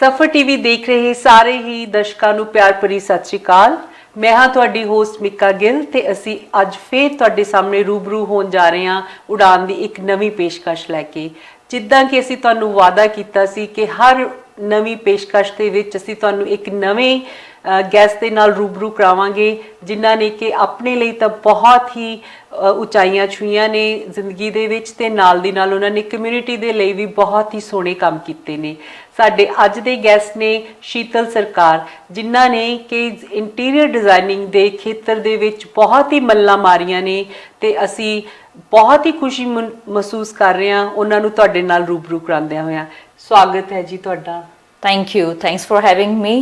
ਸਫਰ ਟੀਵੀ ਦੇਖ ਰਹੇ ਸਾਰੇ ਹੀ ਦਰਸ਼ਕਾਂ ਨੂੰ ਪਿਆਰ ਭਰੀ ਸਤਿ ਸ਼੍ਰੀ ਅਕਾਲ। ਮੈਂ ਹਾਂ ਤੁਹਾਡੀ ਹੋਸਟ ਮਿੱਕਾ ਗਿੱਲ ਤੇ ਅਸੀਂ ਅੱਜ ਫੇਰ ਤੁਹਾਡੇ ਸਾਹਮਣੇ ਰੂਬਰੂ ਹੋਣ ਜਾ ਰਹੇ ਹਾਂ ਉਡਾਨ ਦੀ ਇੱਕ ਨਵੀਂ ਪੇਸ਼ਕਸ਼ ਲੈ ਕੇ। ਜਿੱਦਾਂ ਕਿ ਅਸੀਂ ਤੁਹਾਨੂੰ ਵਾਅਦਾ ਕੀਤਾ ਸੀ ਕਿ ਹਰ ਨਵੀਂ ਪੇਸ਼ਕਸ਼ ਦੇ ਵਿੱਚ ਅਸੀਂ ਤੁਹਾਨੂੰ ਇੱਕ ਨਵੇਂ ਗੈਸਟ ਦੇ ਨਾਲ ਰੂਬਰੂ ਕਰਾਵਾਂਗੇ ਜਿਨ੍ਹਾਂ ਨੇ ਕਿ ਆਪਣੇ ਲਈ ਤਾਂ ਬਹੁਤ ਹੀ ਉਚਾਈਆਂ ਛੂਹੀਆਂ ਨੇ ਜ਼ਿੰਦਗੀ ਦੇ ਵਿੱਚ ਤੇ ਨਾਲ ਦੀ ਨਾਲ ਉਹਨਾਂ ਨੇ ਕਮਿਊਨਿਟੀ ਦੇ ਲਈ ਵੀ ਬਹੁਤ ਹੀ ਸੋਹਣੇ ਕੰਮ ਕੀਤੇ ਨੇ। ਸਾਡੇ ਅੱਜ ਦੇ ਗੈਸਟ ਨੇ ਸ਼ੀਤਲ ਸਰਕਾਰ ਜਿਨ੍ਹਾਂ ਨੇ ਕਿ ਇੰਟੀਰੀਅਰ ਡਿਜ਼ਾਈਨਿੰਗ ਦੇ ਖੇਤਰ ਦੇ ਵਿੱਚ ਬਹੁਤ ਹੀ ਮੱਲਾਂ ਮਾਰੀਆਂ ਨੇ ਤੇ ਅਸੀਂ ਬਹੁਤ ਹੀ ਖੁਸ਼ੀ ਮਹਿਸੂਸ ਕਰ ਰਹੇ ਹਾਂ ਉਹਨਾਂ ਨੂੰ ਤੁਹਾਡੇ ਨਾਲ ਰੂਬਰੂ ਕਰਾਉਂਦਿਆਂ ਹੋਇਆਂ। ਸਵਾਗਤ ਹੈ ਜੀ ਤੁਹਾਡਾ। Thank you. Thanks for having me.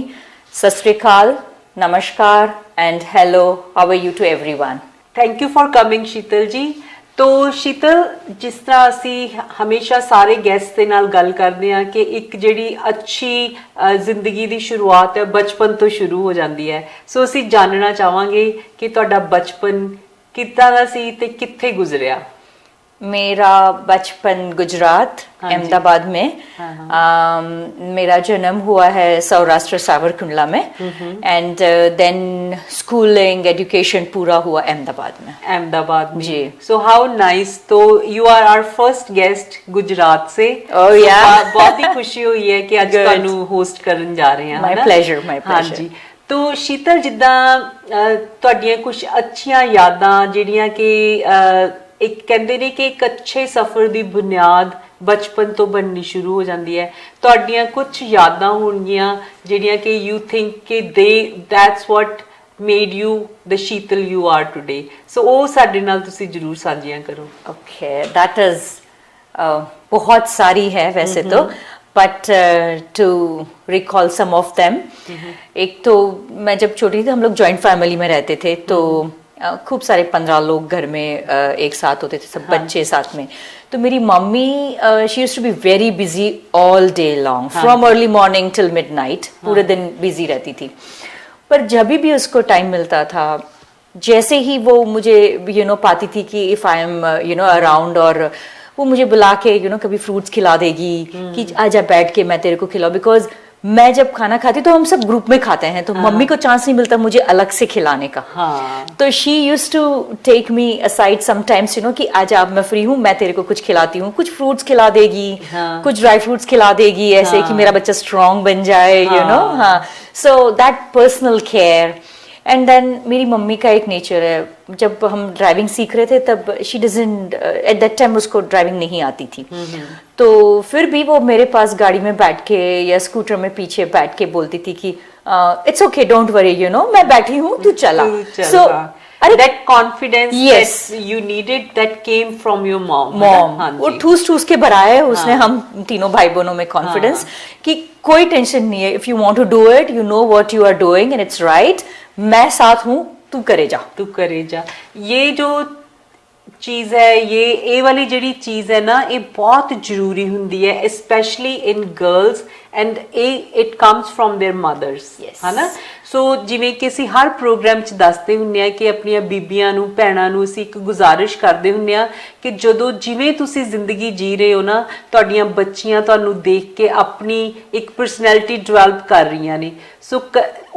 Sat Sri Akal, Namaskar and hello. How are you to everyone? Thank you for coming Sheetal ਜੀ। ਤੋ ਸ਼ੀਤਲ, ਜਿਸ ਤਰ੍ਹਾਂ ਅਸੀਂ ਹਮੇਸ਼ਾ ਸਾਰੇ ਗੈਸਟ ਦੇ ਨਾਲ ਗੱਲ ਕਰਦੇ ਹਾਂ ਕਿ ਇੱਕ ਜਿਹੜੀ ਅੱਛੀ ਜ਼ਿੰਦਗੀ ਦੀ ਸ਼ੁਰੂਆਤ ਹੈ ਬਚਪਨ ਤੋਂ ਸ਼ੁਰੂ ਹੋ ਜਾਂਦੀ ਹੈ। ਸੋ ਅਸੀਂ ਜਾਣਨਾ ਚਾਹਾਂਗੇ ਕਿ ਤੁਹਾਡਾ ਬਚਪਨ ਕਿੱਦਾਂ ਦਾ ਸੀ ਤੇ ਕਿੱਥੇ ਗੁਜ਼ਰਿਆ। मेरा बचपन गुजरात अहमदाबाद में मेरा जन्म हुआ है सौराष्ट्र सावरकुंडला में एंड देन स्कूलिंग एजुकेशन पूरा हुआ अहमदाबाद में जी। So how nice. तो you are our first guest Gujarat से। बहुत ही खुशी हुई है कि आज ਤੁਹਾਨੂੰ ਹੋਸਟ ਕਰਨ ਜਾ ਰਹੇ ਹਾਂ। माय प्लेजर हाँ जी। तो शीतल, जिद्दां ਤੁਹਾਡੀਆਂ ਕੁਝ ਅੱਛੀਆਂ ਯਾਦਾਂ ਜਿਹੜੀਆਂ ਕਿ ਇੱਕ ਕਹਿੰਦੇ ਨੇ ਕਿ ਇੱਕ ਅੱਛੇ ਸਫ਼ਰ ਦੀ ਬੁਨਿਆਦ ਬਚਪਨ ਤੋਂ ਬਣਨੀ ਸ਼ੁਰੂ ਹੋ ਜਾਂਦੀ ਹੈ। ਤੁਹਾਡੀਆਂ ਕੁਝ ਯਾਦਾਂ ਹੋਣਗੀਆਂ ਜਿਹੜੀਆਂ ਕਿ ਯੂ ਥਿੰਕ ਕਿ that's what made you the Sheetal you are today. So ਉਹ ਸਾਡੇ ਨਾਲ ਤੁਸੀਂ ਜ਼ਰੂਰ ਸਾਂਝੀਆਂ ਕਰੋ। ओके, दैट इज बहुत सारी है वैसे तो, but to recall some of them. एक तो मैं जब छोटी थी हम लोग जॉइंट फैमिली में रहते थे तो खूब सारे 15 लोग घर में एक साथ होते थे, सब बच्चे साथ में। तो मेरी mummy she used to be very busy all day long from early morning till midnight, पूरे दिन बिजी रहती थी। पर जब भी उसको टाइम मिलता था, जैसे ही वो मुझे पाती थी कि इफ आई एम अराउंड, और वो मुझे बुला के कभी फ्रूट्स खिला देगी कि आजा बैठ के मैं तेरे को खिलाऊं। बिकॉज मैं जब खाना खाती तो हम सब ग्रुप में खाते हैं तो मम्मी को चांस नहीं मिलता मुझे अलग से खिलाने का। तो she used to take me aside sometimes कि आज आप मैं फ्री हूँ, मैं तेरे को कुछ खिलाती हूँ। कुछ फ्रूट्स खिला देगी, कुछ ड्राई फ्रूट्स खिला देगी, ऐसे कि मेरा बच्चा स्ट्रॉन्ग बन जाए, so that personal care. And then मेरी मम्मी का एक नेचर है, जब हम ड्राइविंग सीख रहे थे तब she doesn't at that time उसको ड्राइविंग नहीं आती थी। तो फिर भी वो मेरे पास गाड़ी में बैठ के या स्कूटर में पीछे बैठ के बोलती थी कि इट्स ओके, डोंट वरी, मैं बैठी हूँ, तू चला। सो that confidence yes that you needed that came from your mom। वो ठूस ठूस के भराया है उसने हम तीनों भाई बहनों में कॉन्फिडेंस कि कोई टेंशन नहीं है, if you want to do it, you know what you are doing and it's right, मैं साथ हूँ, तू करे जा। ये जो चीज़ है, ये वाली ਜਿਹੜੀ ਚੀਜ਼ ਹੈ ਨਾ, ਇਹ ਬਹੁਤ ਜ਼ਰੂਰੀ ਹੁੰਦੀ ਹੈ specially in girls and it comes from their mothers, ਹੈ ਨਾ। ਸੋ ਜਿਵੇਂ ਕਿ ਅਸੀਂ ਹਰ ਪ੍ਰੋਗਰਾਮ 'ਚ ਦੱਸਦੇ ਹੁੰਦੇ ਆ ਕਿ ਆਪਣੀਆਂ ਬੀਬੀਆਂ ਨੂੰ, ਭੈਣਾਂ ਨੂੰ ਅਸੀਂ ਇੱਕ ਗੁਜ਼ਾਰਿਸ਼ ਕਰਦੇ ਹੁੰਦੇ ਆ ਕਿ ਜਦੋਂ ਜਿਵੇਂ ਤੁਸੀਂ ਜ਼ਿੰਦਗੀ ਜੀ ਰਹੇ ਹੋ ਨਾ, ਤੁਹਾਡੀਆਂ ਬੱਚੀਆਂ ਤੁਹਾਨੂੰ ਦੇਖ ਕੇ ਆਪਣੀ ਇੱਕ ਪਰਸਨੈਲਿਟੀ ਡਿਵੈਲਪ ਕਰ ਰਹੀਆਂ ਨੇ। ਸੋ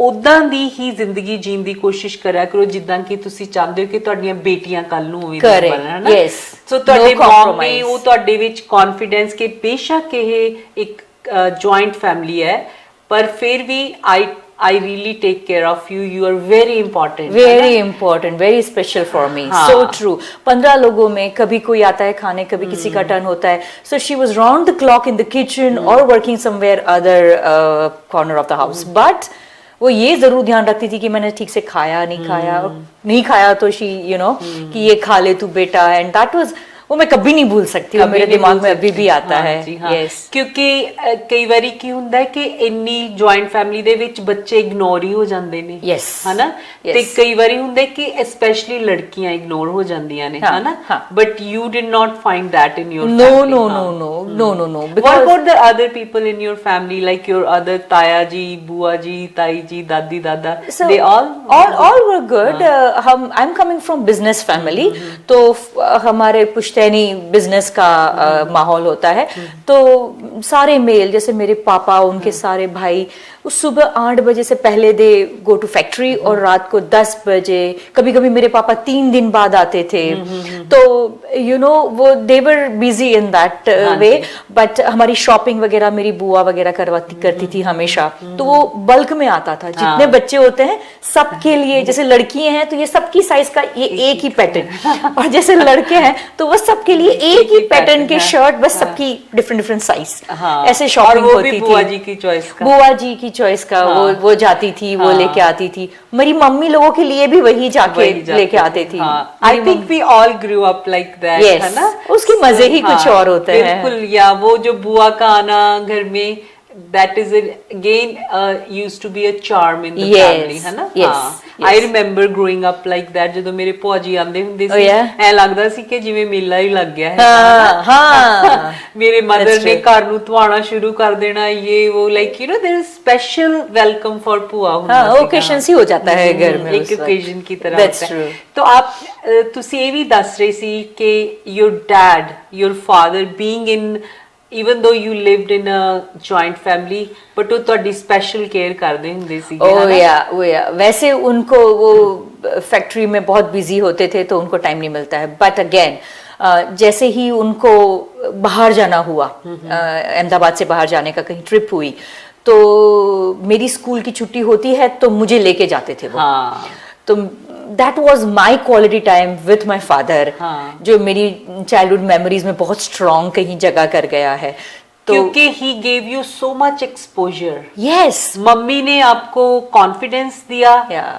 ਉੱਦਾਂ ਦੀ ਹੀ ਜ਼ਿੰਦਗੀ ਜੀਣ ਦੀ ਕੋਸ਼ਿਸ਼ ਕਰਿਆ ਕਰੋ ਜਿੱਦਾਂ ਕਿ ਤੁਸੀਂ ਚਾਹੁੰਦੇ ਹੋ ਕਿ ਤੁਹਾਡੀਆਂ ਬੇਟੀਆਂ ਕੱਲ ਨੂੰ ਹੋਵੇ ਬਣਨ। ਸੋ ਤੁਹਾਡੇ ਮਮ ਨੇ ਉਹ ਤੁਹਾਡੇ ਵਿੱਚ ਕੌਨਫੀਡੈਂਸ ਕਿ ਬੇਸ਼ੱਕ ਇਹ ਇੱਕ ਜੁਆਇੰਟ ਫੈਮਿਲੀ है पर फिर भी I really take care of you. You are very important, very special for me। So true। 15 लोगों में कभी कोई आता है खाने, कभी किसी का टर्न होता है। So she was round the clock in the kitchen or working somewhere other corner of the house। But वो ये जरूर ध्यान रखती थी कि मैंने ठीक से खाया नहीं खाया तो शी कि ये खा ले तू बेटा। एंड दैट वाज वो मैं कभी नहीं भूल सकती हूँ, मेरे दिमाग में अभी भी आता है। yes क्योंकि कई बारी की ਹੁੰਦਾ है कि ਇੰਨੀ ਜੁਆਇੰਟ ਫੈਮਿਲੀ ਦੇ ਵਿੱਚ ਬੱਚੇ ਇਗਨੋਰ ਹੀ ਹੋ ਜਾਂਦੇ ਨੇ, ਹਨਾ। ਤੇ ਕਈ ਵਾਰੀ ਹੁੰਦਾ ਕਿ ਸਪੈਸ਼ਲੀ ਲੜਕੀਆਂ ਇਗਨੋਰ ਹੋ ਜਾਂਦੀਆਂ ਨੇ, ਹਨਾ। But you did not find that in your family। no what about the other people in your family, like your other ताया जी, बुआ जी, ताई जी, दादी दादा? They all were good। I'm coming from business family, तो हमारे पुश्तैनी बिजनेस का माहौल होता है। तो सारे मेल, जैसे मेरे पापा, उनके सारे भाई, उस सुबह 8 बजे से पहले दे गो टू फैक्ट्री, और रात को 10 बजे, कभी कभी मेरे पापा 3 दिन बाद आते थे। तो वो they were busy in that way. But हमारी शॉपिंग वगैरह मेरी बुआ वगैरह करती थी हमेशा। तो वो बल्क में आता था, जितने बच्चे होते हैं सबके लिए, जैसे लड़कियां हैं तो ये सबकी साइज का ये एक ही पैटर्न, और जैसे लड़के हैं तो वो सबके लिए एक ही पैटर्न के शर्ट, बस सबकी डिफरेंट साइज। ऐसे शॉपिंग होती थी। बुआ जी की चॉइस का, बुआ जी की चॉइस का वो जाती थी, वो लेके आती थी। मेरी मम्मी लोगों के लिए भी वही जाके लेके आते थी। I think we all grew up like that, है ना? उसके मजे ही कुछ और होते हैं। बिल्कुल, या वो जो बुआ का आना घर में, that is again used to be a charm in the family, है ना? I remember growing up like that, ਜਦੋਂ ਮੇਰੇ ਭੂਆ ਜੀ ਆਂਦੇ ਹੁੰਦੇ ਸੀ, ਐ ਲੱਗਦਾ ਸੀ ਕਿ ਜਿਵੇਂ ਮੇਲਾ ਹੀ ਲੱਗ ਗਿਆ ਹੈ। ਮੇਰੇ ਮਦਰ ਨੇ ਘਰ ਨੂੰ ਧਵਾਣਾ ਸ਼ੁਰੂ ਕਰ ਦੇਣਾ, ये वो, like you know there is special welcome for ਭੂਆ ਹੁੰਦਾ ਸੀ। occasions ही हो जाता है घर में, एक occasion की तरह होता है। तो आप ਤੁਸੀਂ ਇਹ ਵੀ ਦੱਸ ਰਹੇ ਸੀ ਕਿ your dad, your father being in, even though you lived in a joint family, but वो ਤੁਹਾਡੀ special care ਕਰਦੇ ਹੁੰਦੇ ਸੀ। वैसे उनको वो फैक्ट्री में बहुत बिजी होते थे तो उनको टाइम नहीं मिलता है। बट अगेन जैसे ही उनको बाहर जाना हुआ, अहमदाबाद से बाहर जाने का कहीं ट्रिप हुई, तो मेरी स्कूल की छुट्टी होती है तो मुझे लेके जाते थे वो। तो that was my quality time with my father, जो मेरी चाइल्डहुड मेमोरीज में बहुत स्ट्रॉन्ग कहीं जगह कर गया है। तो क्योंकि he gave you so much exposure। yes, mummy ने आपको कॉन्फिडेंस दिया,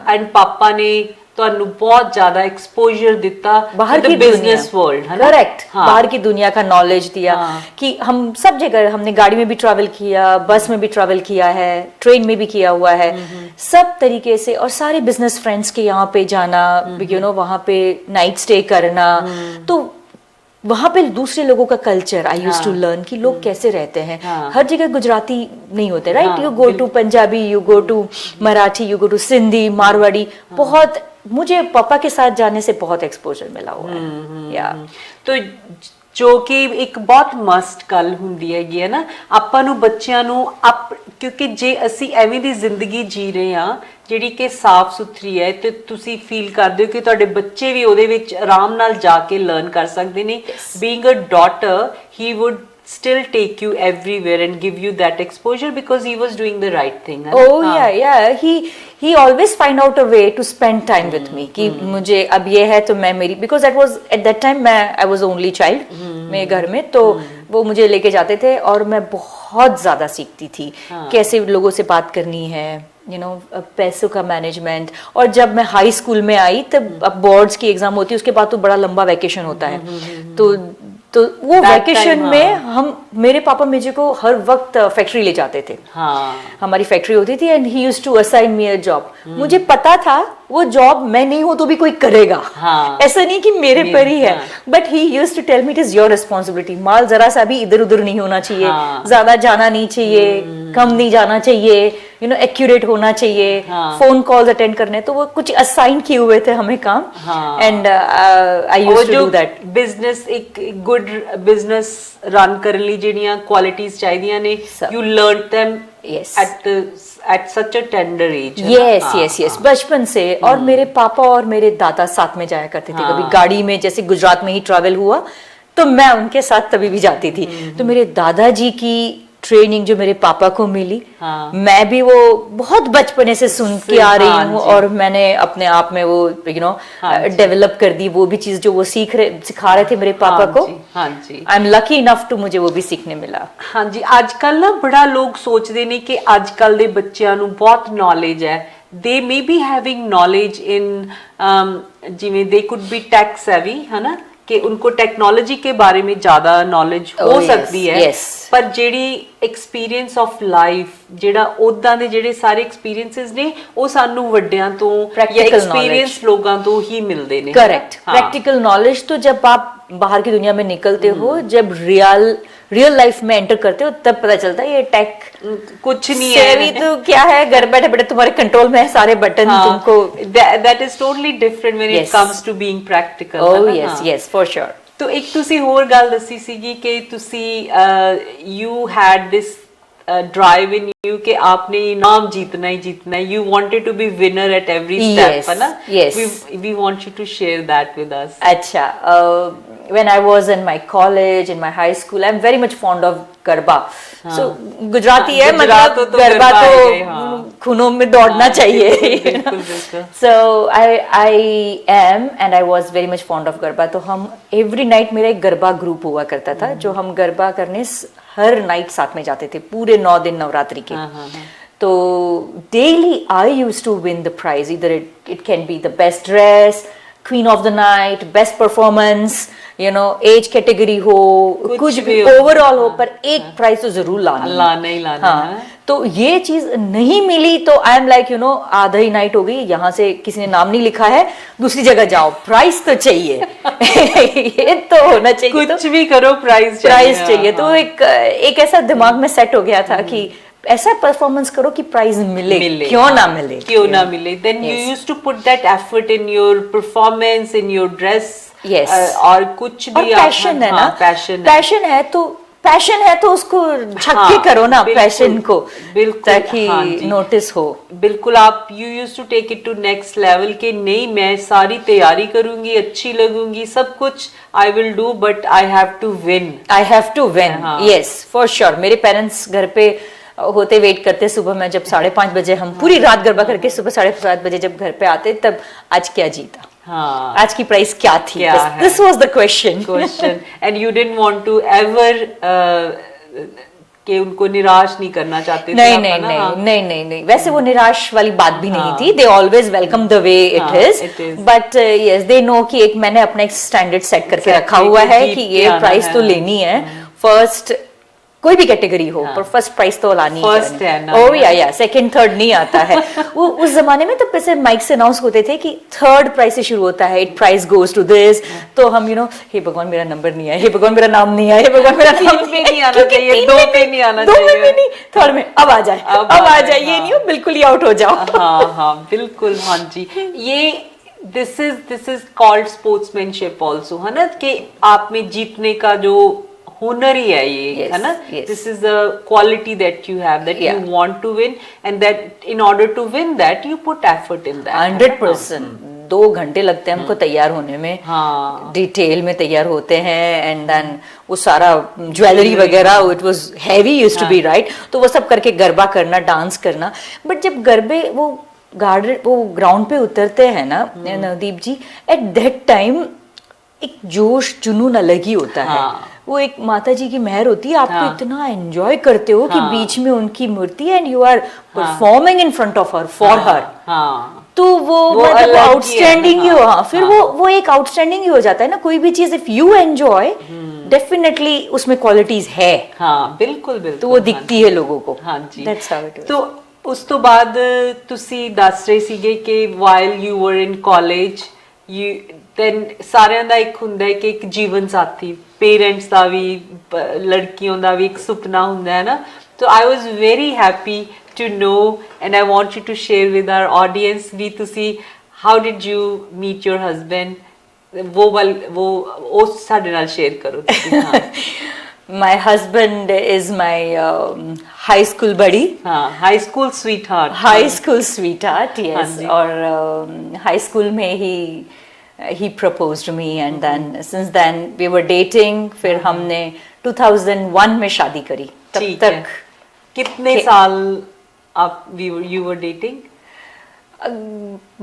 एंड पापा ने ਤੁਹਾਨੂੰ बहुत ज्यादा एक्सपोजर दिता बाहर की बिजनेस वर्ल्ड, है ना? करेक्ट। बाहर की दुनिया का नॉलेज दिया कि हम सब जगह, हमने गाड़ी में भी ट्रैवल किया, बस में भी ट्रैवल किया है, ट्रेन में भी किया हुआ है, सब तरीके से। और सारे बिजनेस फ्रेंड्स के यहाँ पे जाना, वहाँ पे नाइट स्टे करना, तो वहां पे दूसरे लोगों का culture I used to learn कि लोग कैसे रहते हैं। हर जगह गुजराती नहीं होते, right? You go to Punjabi, you go to Marathi, you go to Sindhi, Marwari. बहुत मुझे पापा के साथ जाने से बहुत एक्सपोजर मिला हुआ है। तो जो कि एक बहुत मस्ट गल हुंदी हैगी है ना, ਆਪਾਂ ਨੂੰ ਬੱਚਿਆਂ ਨੂੰ ਕਿਉਂਕਿ ਜੇ ਅਸੀਂ ਐਵੇਂ ਦੀ ਜ਼ਿੰਦਗੀ ਜੀ ਰਹੇ ਹਾਂ ਜਿਹੜੀ ਕਿ ਸਾਫ਼ ਸੁਥਰੀ ਹੈ, ਤੇ ਤੁਸੀਂ ਫੀਲ ਕਰਦੇ ਹੋ ਕਿ ਤੁਹਾਡੇ ਬੱਚੇ ਵੀ ਉਹਦੇ ਵਿੱਚ ਆਰਾਮ ਨਾਲ ਜਾ ਕੇ ਲਰਨ ਕਰ ਸਕਦੇ ਨੇ। Being a daughter, he would still take you everywhere and give you that exposure because he was doing the right thing। He always find out a way to spend time with me कि मुझे अब ये है तो मैं मेरी, because that was at that time I was only child मेरे घर में, तो वो मुझे लेके जाते थे और मैं बहुत ज्यादा सीखती थी कैसे लोगों से बात करनी है, पैसों का मैनेजमेंट। और जब मैं हाई स्कूल में आई तब अब बोर्ड्स की एग्जाम होती है, उसके बाद तो बड़ा लंबा वैकेशन होता है। तो वो वैकेशन में मेरे पापा मुझे को हर वक्त फैक्ट्री ले जाते थे। हमारी फैक्ट्री होती थी and he used to assign me a job. मुझे पता था वो जॉब मैं नहीं हूं तो भी कोई करेगा, ऐसा नहीं कि मेरे पर ही है, but he used to tell me it is your responsibility. माल जरा सा भी इधर उधर नहीं होना चाहिए, ज्यादा जाना नहीं चाहिए, कम नहीं जाना चाहिए, एक्यूरेट होना चाहिए, फोन कॉल्स अटेंड करने। तो वो कुछ असाइन किए हुए थे हमें काम, and I used to do that. Business, एक गुड बिजनेस रन करने ਲਈ ਜਿਹੜੀਆਂ ਕੁਆਲਿਟੀਜ਼ ਚਾਹੀਦੀਆਂ ਨੇ, you learned them at such a tender age। yes, बचपन से। और मेरे पापा और मेरे दादा साथ में जाया करते थे। कभी गाड़ी में, जैसे गुजरात में ही ट्रैवल हुआ तो मैं उनके साथ तभी भी जाती थी। तो मेरे दादाजी की ट्रेनिंग जो मेरे पापा को मिली, मैं भी वो बहुत बचपने से सुन के आ रही हूँ, और मैंने अपने आप में वो डेवलप कर दी वो भी चीज जो वो सिखा रहे थे मेरे पापा को। I am lucky enough to मुझे वो भी सीखने मिला। हाँ जी, आजकल ना बड़ा लोग सोचते ने कि आजकल दे बच्चों ਨੂੰ बहुत नॉलेज है, they may be having knowledge in जिवें they could be tech savvy, है ना, कि उनको टेक्नोलॉजी के बारे में ज्यादा नॉलेज हो सकती है, पर ਜਿਹੜੀ एक्सपीरियंस ऑफ लाइफ, ਜਿਹੜਾ ਉਦਾਂ ਦੇ ਜਿਹੜੇ ਸਾਰੇ एक्सपीरियंसेस ने वो ਸਾਨੂੰ ਵੱਡਿਆਂ ਤੋਂ ਜਾਂ एक्सपीरियंस लोगों तो ही मिलते हैं। Correct, practical knowledge. तो जब आप बाहर की दुनिया में निकलते हो, जब रियल लाइफ में एंटर करते हो, तब पता चलता है ये टेक कुछ नहीं है, अभी तो क्या है, घर बैठे बैठे तुम्हारे कंट्रोल में है सारे बटन। तुमको that is totally different when it comes to being practical। yes, for sure। तो एक ਤੁਸੀਂ ਹੋਰ ਗੱਲ ਦੱਸੀ ਸੀਗੀ ਕਿ ਤੁਸੀਂ you had this drive in you कि आपने इनाम जीतना ही जीतना है, you wanted to be winner at every step, Yes, है ना? yes. We want you to share that with us. अच्छा, when I was in my college, in my high school, I'm very much fond of garba. So Gujarati है, गुजरात मतलब तो गरबा गरबा है, तो हाँ. खूनों में दौड़ना चाहिए. बिल्कुल बिल्कुल. So I am and I was very much fond of garba. तो हम every night मेरा एक गरबा ग्रुप हुआ करता था, जो हम गरबा करने हर नाइट साथ में जाते थे पूरे 9 दिन नवरात्रि के. तो daily I use to win the prize, इधर it can be the best dress, queen of the night, best performance, you know, age category हो, कुछ भी ओवरऑल हो, पर एक प्राइज तो जरूर लाना ही लाना. हाँ, तो ये चीज नहीं मिली तो I am like, you no, आधा ही नाइट हो गई, यहाँ से किसी ने नाम नहीं लिखा है, दूसरी जगह जाओ, प्राइस तो चाहिए. ये तो होना चाहिए, कुछ तो भी करो प्राइस चाहिए. तो एक ऐसा दिमाग में सेट हो गया था कि ऐसा परफॉर्मेंस करो कि प्राइज मिले, क्यों ना मिले. Then you used to put that effort in your performance, in your dress. Yes. और कुछ भी पैशन है ना, पैशन है तो उसको झक के करो ना, पैशन को, ताकि नोटिस हो. बिल्कुल. आप you used to take it to next level के नहीं, मैं सारी तैयारी करूंगी, अच्छी लगूंगी, सब कुछ I will do, but I have to win. Yes, for sure. मेरे पेरेंट्स घर पे होते वेट करते सुबह में, जब 5:30 बजे हम पूरी रात गरबा करके सुबह 7:30 बजे जब घर पे आते, तब आज क्या जीता, आज की प्राइस क्या थी, this was the question. And you didn't want to ever कि उनको निराश नहीं करना चाहते थे. नहीं, वैसे वो निराश वाली बात भी नहीं थी. They always welcome the way it is, but yes, they know कि एक मैंने अपना एक स्टैंडर्ड सेट करके रखा हुआ है कि ये प्राइस तो लेनी है. फर्स्ट कोई भी कैटेगरी हो, पर फर्स्ट प्राइस तो लानी है. ओह या सेकंड थर्ड नहीं आता है. वो उस जमाने में तो पैसे माइक से अनाउंस होते थे कि थर्ड प्राइस से शुरू होता है, it price goes to this. तो हम, यू नो, हे भगवान मेरा नंबर नहीं है, हे भगवान मेरा नाम नहीं है, हे भगवान मेरा नाम नहीं आना चाहिए, 2 पे नहीं आना चाहिए, 2 में नहीं, थर्ड में अब आ जाए, ये नहीं हो बिल्कुल ही आउट हो जाओ. हाँ बिल्कुल. हाँ जी, ये this is called sportsmanship also, है ना, कि आप में जीतने का जो हुनर ही है ये, है ना. This is the quality that you have, that you want to win, and that in order to win that you put effort in that. 100%. 2 घंटे लगते हैं हमको तैयार होने में. डिटेल में तैयार होते हैं, एंड देन वो सारा ज्वेलरी वगैरह, it was heavy used to be, right. तो वो सब करके गरबा करना, डांस करना. बट जब गरबे वो ग्राउंड पे उतरते हैं ना नवदीप जी, एट दैट टाइम एक जोश जुनून अलग ही होता है. वो एक माता जी की मेहर होती है, आपको इतना एंजॉय करते हो कि बीच में उनकी मूर्ति and you are performing in front of her, for her. तो वो मतलब आउटस्टैंडिंग ही हो. फिर वो एक आउटस्टैंडिंग ही हो जाता है ना. कोई भी चीज इफ यू एंजॉय, डेफिनेटली उसमें क्वालिटीज है. बिल्कुल. तो वो दिखती है लोगों को. That's how it is. तो ਉਸ ਤੋਂ ਬਾਅਦ ਤੁਸੀਂ ਦੱਸ ਰਹੇ ਸੀਗੇ ਕਿ while you were in college, then ਸਾਰਿਆਂ ਦਾ ਇੱਕ ਹੁੰਦਾ ਹੈ ਕਿ ਇੱਕ ਜੀਵਨ ਸਾਥੀ, ਪੇਰੈਂਟਸ ਦਾ ਵੀ, ਲੜਕੀਆਂ ਦਾ ਵੀ ਇੱਕ ਸੁਪਨਾ ਹੁੰਦਾ ਹੈ ਨਾ. So I was very happy to know, and I want you to share with our audience ਵੀ ਤੁਸੀਂ how did you meet your husband, वो ਸਾਡੇ ਨਾਲ ਸ਼ੇਅਰ ਕਰੋ ਤੁਸੀਂ. My husband is my high school buddy. High school sweetheart. High school sweetheart, yes. और high school में he proposed to me, and then since then we were dating. फिर हमने 2001 में शादी करी. तब तक कितने साल आप you were dating?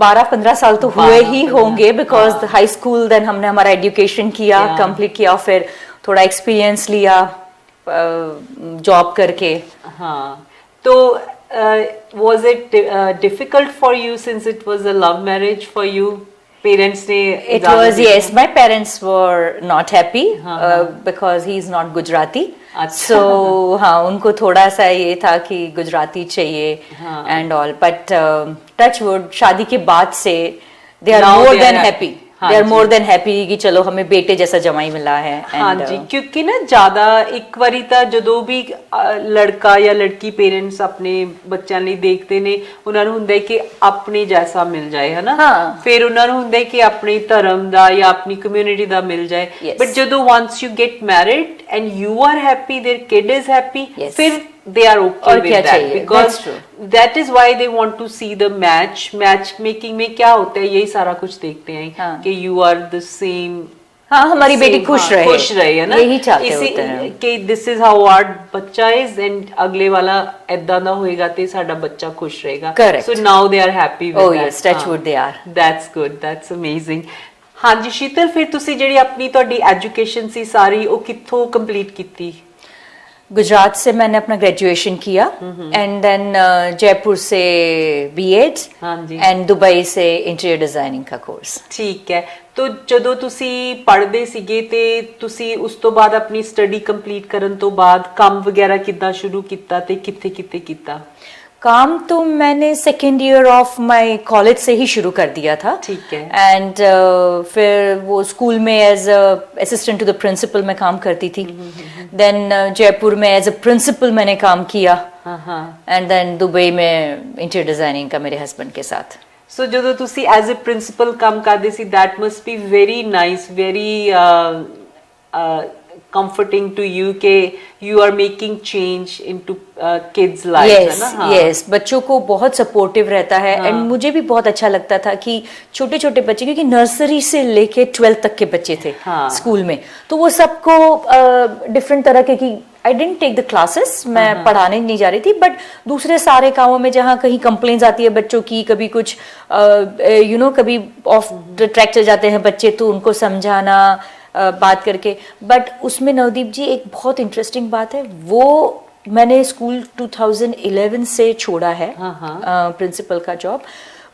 12-15 साल तो हुए ही होंगे, because high school then हमने हमारा एजुकेशन किया, कंप्लीट किया, फिर थोड़ा एक्सपीरियंस लिया जॉब करके. तो was it difficult for you since it was a love marriage for you? Parents ने it was, yes, my parents were not happy because he is not Gujarati. So उनको थोड़ा सा ये था कि गुजराती चाहिए and all, but touch wood, शादी के बाद से they are more than happy. They are more than happy कि चलो हमें बेटे जैसा जमाई मिला है। हाँ जी, क्योंकि ना ज्यादा एक ਵਾਰੀ ਤਾਂ ਜਦੋਂ ਵੀ ਲੜਕਾ ਜਾਂ ਲੜਕੀ ਪੇਰੈਂਟਸ ਆਪਣੇ ਬੱਚਿਆਂ ਲਈ ਦੇਖਦੇ ਨੇ ਉਹਨਾਂ ਨੂੰ ਹੁੰਦਾ ਹੈ ਕਿ ਆਪਣੇ ਜੈਸਾ ਮਿਲ ਜਾਏ, ਹਨਾ। ਫਿਰ ਉਹਨਾਂ ਨੂੰ ਹੁੰਦਾ ਹੈ ਕਿ ਆਪਣੇ ਧਰਮ ਦਾ ਜਾਂ ਆਪਣੀ ਕਮਿਊਨਿਟੀ ਦਾ ਮਿਲ ਜਾਏ। ਬਟ ਜਦੋਂ once you get married and you are happy, their kid is happy, फिर they are okay with that, because that is why they want to see the matchmaking में क्या होता है, यही सारा कुछ देखते हैं कि you are the same, हाँ हमारी बेटी खुश रहे है ना, यही चाहते होते हैं कि this is how our बच्चा is and अगले वाला ऐदा ना होएगा ते साडा बच्चा खुश रहेगा। Correct. So now they are happy with that. Oh yes, touch wood they are. That's good, that's amazing. हाँ जी शीतल, फिर तुसी ਜਿਹੜੀ ਆਪਣੀ ਤੁਹਾਡੀ एजुकेशन सी सारी ਉਹ कित्थों कंप्लीट ਕੀਤੀ? गुजरात से मैंने अपना ग्रेजुएशन किया एंड देन जयपुर से बीएड एंड दुबई से इंटीरियर डिजाइनिंग का कोर्स। ठीक है, तो ਜਦੋਂ ਤੁਸੀਂ ਪੜ੍ਹਦੇ ਸੀਗੇ ਤੇ ਤੁਸੀਂ ਉਸ ਤੋਂ ਬਾਅਦ ਆਪਣੀ ਸਟੱਡੀ ਕੰਪਲੀਟ ਕਰਨ ਤੋਂ ਬਾਅਦ ਕੰਮ ਵਗੈਰਾ ਕਿੱਦਾਂ ਸ਼ੁਰੂ ਕੀਤਾ ਤੇ ਕਿੱਥੇ ਕੀਤਾ? काम तो मैंने second year of my college से ही शुरू कर दिया था। ठीक है। एंड फिर वो स्कूल में as assistant to the principal मैं काम करती थी। देन जयपुर में एज अ प्रिंसिपल मैंने काम किया एंड देन दुबई में इंटीरियर डिजाइनिंग का मेरे हस्बैंड के साथ। सो ਜਦੋਂ ਤੁਸੀਂ ਐਜ਼ ਅ ਪ੍ਰਿੰਸੀਪਲ ਕੰਮ ਕਰਦੇ ਸੀ, that must be very nice, very comforting to you कि you are making change into kids lives, है ना? हाँ. Yes, बच्चों को बहुत सपोर्टिव रहता है एंड मुझे भी बहुत अच्छा लगता था कि छोटे छोटे बच्चे, क्योंकि नर्सरी से लेके 12th तक के बच्चे थे स्कूल में, तो वो सबको डिफरेंट तरह के की आई डेंट टेक द क्लासेस, मैं पढ़ाने नहीं जा रही थी, बट दूसरे सारे कामों में जहाँ कहीं कंप्लेंट्स आती है बच्चों की, कभी कुछ कभी ऑफ द ट्रैक चले जाते हैं बच्चे, तो उनको समझाना बात करके। बट उसमें नवदीप जी एक बहुत इंटरेस्टिंग बात है, वो मैंने स्कूल 2011 से छोड़ा है प्रिंसिपल का जॉब,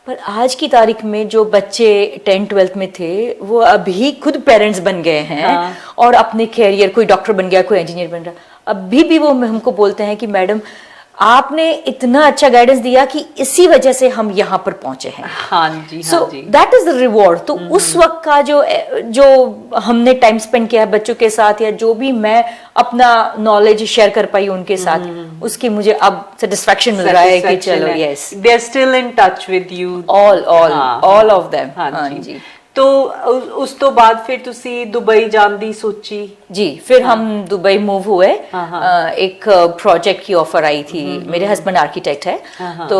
पर आज की तारीख में जो बच्चे 10th-12th में थे वो अभी खुद पेरेंट्स बन गए हैं और अपने कैरियर, कोई डॉक्टर बन गया, कोई इंजीनियर बन रहा, अभी भी वो हमको बोलते हैं कि मैडम आपने इतना अच्छा गाइडेंस दिया कि इसी वजह से हम यहाँ पर पहुंचे हैं। हाँ जी, so that is the reward. तो उस वक्त का जो हमने टाइम स्पेंड किया है बच्चों के साथ, या जो भी मैं अपना नॉलेज शेयर कर पाई उनके साथ, उसकी मुझे अब सेटिस्फेक्शन मिल रहा है कि चलो yes, they are still in touch with you, all of them. हाँ जी। तो उस तो बाद फिर तुसी दुबई जान दी सोची? जी, फिर हम दुबई मूव हुए। एक प्रोजेक्ट की ऑफर आई थी, मेरे हस्बैंड आर्किटेक्ट है, तो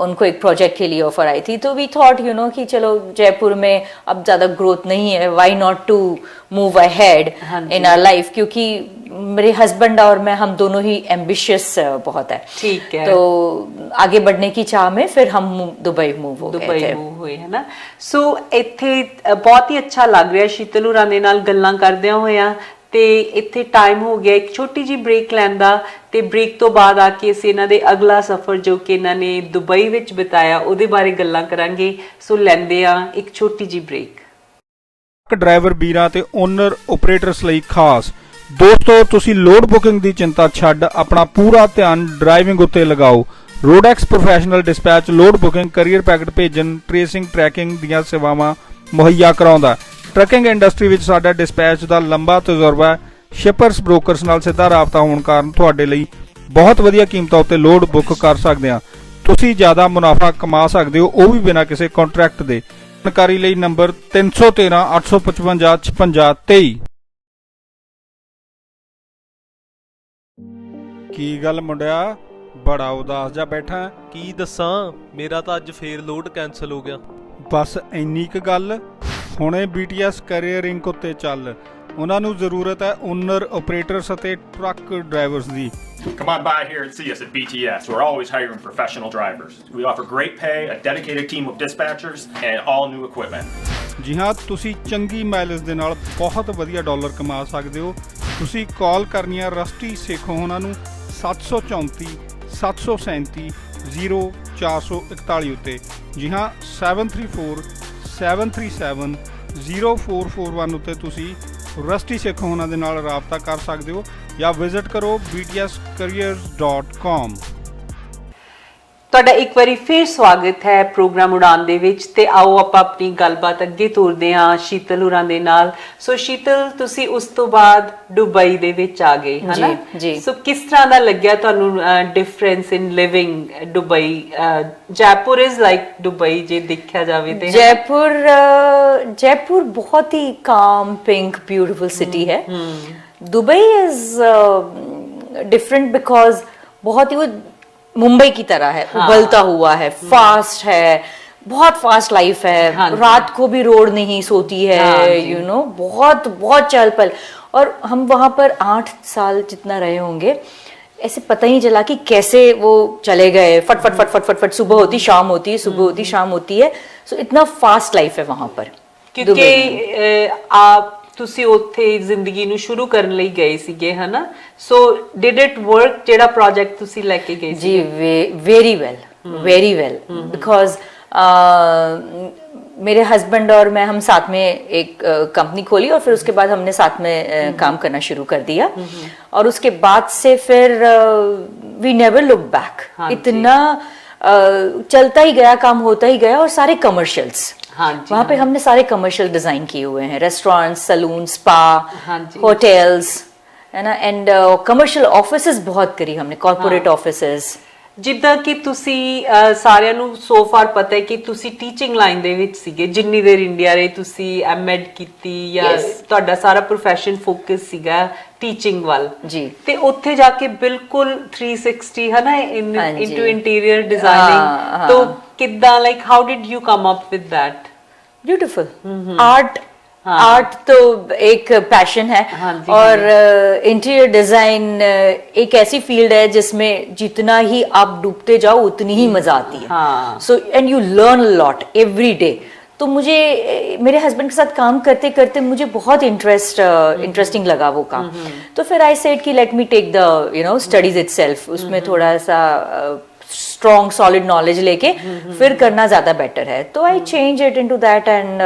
उनको एक प्रोजेक्ट के लिए ऑफर आई थी, तो वी थॉट कि चलो जयपुर में अब ज्यादा ग्रोथ नहीं है, why not to move ahead in our life, क्योंकि मेरे हस्बैंड और मैं, हम दोनों ही एम्बिशियस बहुत है। ठीक है। तो आगे बढ़ने की चाह में फिर हम दुबई मूव हो गए थे। हुए है ना। सो ਇੱਥੇ ਬਹੁਤ ਹੀ ਅੱਛਾ ਲੱਗ ਰਿਹਾ शीतल ਹੋਰਾਂ ਦੇ ਨਾਲ ਗੱਲਾਂ ਕਰਦਿਆਂ ਹੋਇਆਂ, ਤੇ ਇੱਥੇ ਟਾਈਮ ਹੋ ਗਿਆ ਇੱਕ ਛੋਟੀ ਜੀ ਬ੍ਰੇਕ ਲੈਣ ਦਾ, ਤੇ ਬ੍ਰੇਕ ਤੋਂ ਬਾਅਦ ਆ ਕੇ ਅਸੀਂ ਇਹਨਾਂ ਦੇ ਅਗਲਾ ਸਫ਼ਰ ਜੋ ਕਿ ਇਹਨਾਂ ਨੇ ਦੁਬਈ ਵਿੱਚ ਬਿਤਾਇਆ ਉਹਦੇ ਬਾਰੇ ਗੱਲਾਂ ਕਰਾਂਗੇ। ਸੋ ਲੈਂਦੇ ਆ ਇੱਕ ਛੋਟੀ ਜੀ ਬ੍ਰੇਕ। ਡਰਾਈਵਰ ਵੀਰਾਂ ਤੇ ਓਨਰ ਆਪਰੇਟਰਸ ਲਈ ਖਾਸ ਦੋਸਤੋ, ਤੁਸੀਂ ਲੋਡ ਬੁਕਿੰਗ ਦੀ ਚਿੰਤਾ ਛੱਡ ਆਪਣਾ ਪੂਰਾ ਧਿਆਨ ਡਰਾਈਵਿੰਗ ਉੱਤੇ ਲਗਾਓ। Rodex professional dispatch load booking, courier packet ਭੇਜਣ, ਟ੍ਰੇਸਿੰਗ, ਟਰੈਕਿੰਗ ਦੀਆਂ ਸੇਵਾਵਾਂ ਮੁਹੱਈਆ ਕਰਾਉਂਦਾ। ਟਰੱਕਿੰਗ ਇੰਡਸਟਰੀ ਵਿੱਚ ਸਾਡਾ ਡਿਸਪੈਚ ਦਾ ਲੰਬਾ ਤਜਰਬਾ ਹੈ। ਸ਼ਿਪਰਸ ਬ੍ਰੋਕਰਸ ਨਾਲ ਸਿੱਧਾ ਰਾਬਤਾ ਹੋਣ ਕਾਰਨ ਤੁਹਾਡੇ ਲਈ ਬਹੁਤ ਵਧੀਆ ਕੀਮਤਾਂ ਉੱਤੇ ਲੋਡ ਬੁੱਕ ਕਰ ਸਕਦੇ ਹਾਂ। ਤੁਸੀਂ ਜ਼ਿਆਦਾ ਮੁਨਾਫਾ ਕਮਾ ਸਕਦੇ ਹੋ, ਉਹ ਵੀ ਬਿਨਾਂ ਕਿਸੇ ਕੰਟਰੈਕਟ ਦੇ। ਜਾਣਕਾਰੀ ਲਈ ਨੰਬਰ 313 855 56 23। ਕੀ ਗੱਲ ਮੁੰਡਿਆ, ਬੜਾ ਉਦਾਸ ਜਾ ਬੈਠਾ? ਕੀ ਦੱਸਾਂ, ਮੇਰਾ ਤਾਂ ਅੱਜ ਫੇਰ ਲੋਡ ਕੈਨਸਲ ਹੋ ਗਿਆ। ਬਸ ਇੰਨੀ ਕੁ ਗੱਲ, ਹੁਣੇ BTS ਕੈਰੀਅਰ ਇੰਕ ਉੱਤੇ ਚੱਲ। ਉਹਨਾਂ ਨੂੰ ਜ਼ਰੂਰਤ ਹੈ ਓਨਰ, ਆਪਰੇਟਰਸ ਅਤੇ truck drivers the. Come on by here and see us at BTS. We're always hiring professional drivers. We offer great pay, a dedicated team of dispatchers, and all new equipment. ਜੀ ਹਾਂ, ਤੁਸੀਂ ਚੰਗੀ mileage ਦੇ ਨਾਲ ਬਹੁਤ ਵਧੀਆ dollar ਕਮਾ ਸਕਦੇ ਹੋ। ਤੁਸੀਂ ਕਾਲ ਕਰਨੀ ਹੈ ਰਸਟੀ ਸੇਖੋ ਉਹਨਾਂ ਨੂੰ 734 737 0441 ਉੱਤੇ। ਜੀ ਹਾਂ, 734 737 0441 ਉੱਤੇ ਤੁਸੀਂ ਰਸਟੀ ਸੇਖੋ ਉਹਨਾਂ ਦੇ ਨਾਲ ਰਾਬਤਾ ਕਰ ਸਕਦੇ ਹੋ, ਜਾਂ ਵਿਜ਼ਿਟ ਕਰੋ btscareers.com। ਤੁਹਾਡਾ ਇੱਕ ਵਾਰੀ ਫੇਰ ਸਵਾਗਤ ਹੈ ਪ੍ਰੋਗਰਾਮ ਉਡਾਨ ਦੇ ਵਿੱਚ ਤੇ ਆਓ ਆਪਾਂ ਆਪਣੀ ਗੱਲਬਾਤ ਅੱਗੇ ਤੋਰਦੇ ਹਾਂ ਸ਼ੀਤਲ ਹੋਰਾਂ ਦੇ ਨਾਲ। ਸੋ ਸ਼ੀਤਲ, ਤੁਸੀਂ ਉਸ ਤੋਂ ਬਾਅਦ ਦੁਬਈ ਦੇ ਵਿੱਚ ਆ ਗਏ ਹਨਾ ਜੀ। ਸੋ ਕਿਸ ਤਰ੍ਹਾਂ ਦਾ ਲੱਗਿਆ ਤੁਹਾਨੂੰ difference in living Dubai? Jaipur is like Dubai ਜੇ ਦੇਖਿਆ ਜਾਵੇ ਤੇ। जयपुर बहुत ही काम पिंक ब्यूटीफुल सिटी है। दुबई इज डिफरेंट बिकॉज बहुत ही वो मुंबई की तरह है, उबलता हुआ है, फास्ट है, बहुत फास्ट लाइफ है, रात को भी रोड नहीं सोती है, यू नो बहुत बहुत चहल पहल। और हम वहां पर 8 साल जितना रहे होंगे, ऐसे पता ही नहीं चला कि कैसे वो चले गए, फट फट फट फट फट फट, सुबह होती शाम होती है, सुबह होती शाम होती है। सो इतना फास्ट लाइफ है वहां पर। ਕਿਉਂਕਿ ਆਪ ਤੁਸੀਂ ਉੱਥੇ ਜ਼ਿੰਦਗੀ ਨੂੰ ਸ਼ੁਰੂ ਕਰਨ ਲਈ ਗਏ ਸੀਗੇ ਹਨਾ, ਸੋ ਡਿਡ ਇਟ ਵਰਕ ਜਿਹੜਾ ਪ੍ਰੋਜੈਕਟ ਤੁਸੀਂ ਲੈ ਕੇ ਗਏ जी वेरी वेल बिकॉज मेरे हस्बैंड और मैं हम साथ में एक कंपनी खोली और फिर उसके बाद हमने साथ में काम करना शुरू कर दिया। और उसके बाद से फिर वी नेवर लुक बैक। इतना चलता ही गया, काम होता ही गया। और सारे कमर्शियल्स वहां पे हमने सारे कमर्शियल डिजाइन किए हुए हैं, रेस्टोरेंट, सलून, स्पा, होटल्स, है ना। एंड कमर्शियल ऑफिसेस बहुत करी हमने, कॉर्पोरेट ऑफिसेस। ਜਿੱਦਾਂ ਕਿ ਤੁਸੀਂ ਸਾਰਿਆਂ ਨੂੰ ਸੋ ਫਾਰ ਪਤਾ ਹੈ ਕਿ ਤੁਸੀਂ ਟੀਚਿੰਗ ਲਾਈਨ ਦੇ ਵਿੱਚ ਸੀਗੇ ਜਿੰਨੀ ਦੇਰ ਇੰਡੀਆ ਰਹੇ, ਤੁਸੀਂ ਐਮਐਡ ਕੀਤੀ ਜਾਂ ਤੁਹਾਡਾ ਸਾਰਾ ਪ੍ਰੋਫੈਸ਼ਨ ਫੋਕਸ ਸੀਗਾ ਟੀਚਿੰਗ ਵੱਲ ਜੀ, ਤੇ ਉੱਥੇ ਜਾ ਕੇ ਬਿਲਕੁਲ 360 ਹੈ ਨਾ ਇਨਟੂ ਇੰਟੀਰੀਅਰ ਡਿਜ਼ਾਈਨਿੰਗ। तो ਕਿੱਦਾਂ, like how did you come up with that? Beautiful art तो एक पैशन है। और इंटीरियर डिजाइन एक ऐसी फील्ड है जिसमें जितना ही आप डूबते जाओ उतनी ही मजा आती है। So and you learn lot every day. तो मुझे मेरे हस्बैंड के साथ काम करते करते मुझे बहुत इंटरेस्टिंग लगा वो काम। तो फिर आई सेड कि let me take the studies itself, उसमें थोड़ा सा स्ट्रॉन्ग सॉलिड नॉलेज लेके फिर करना ज्यादा बेटर है। तो I change it into that and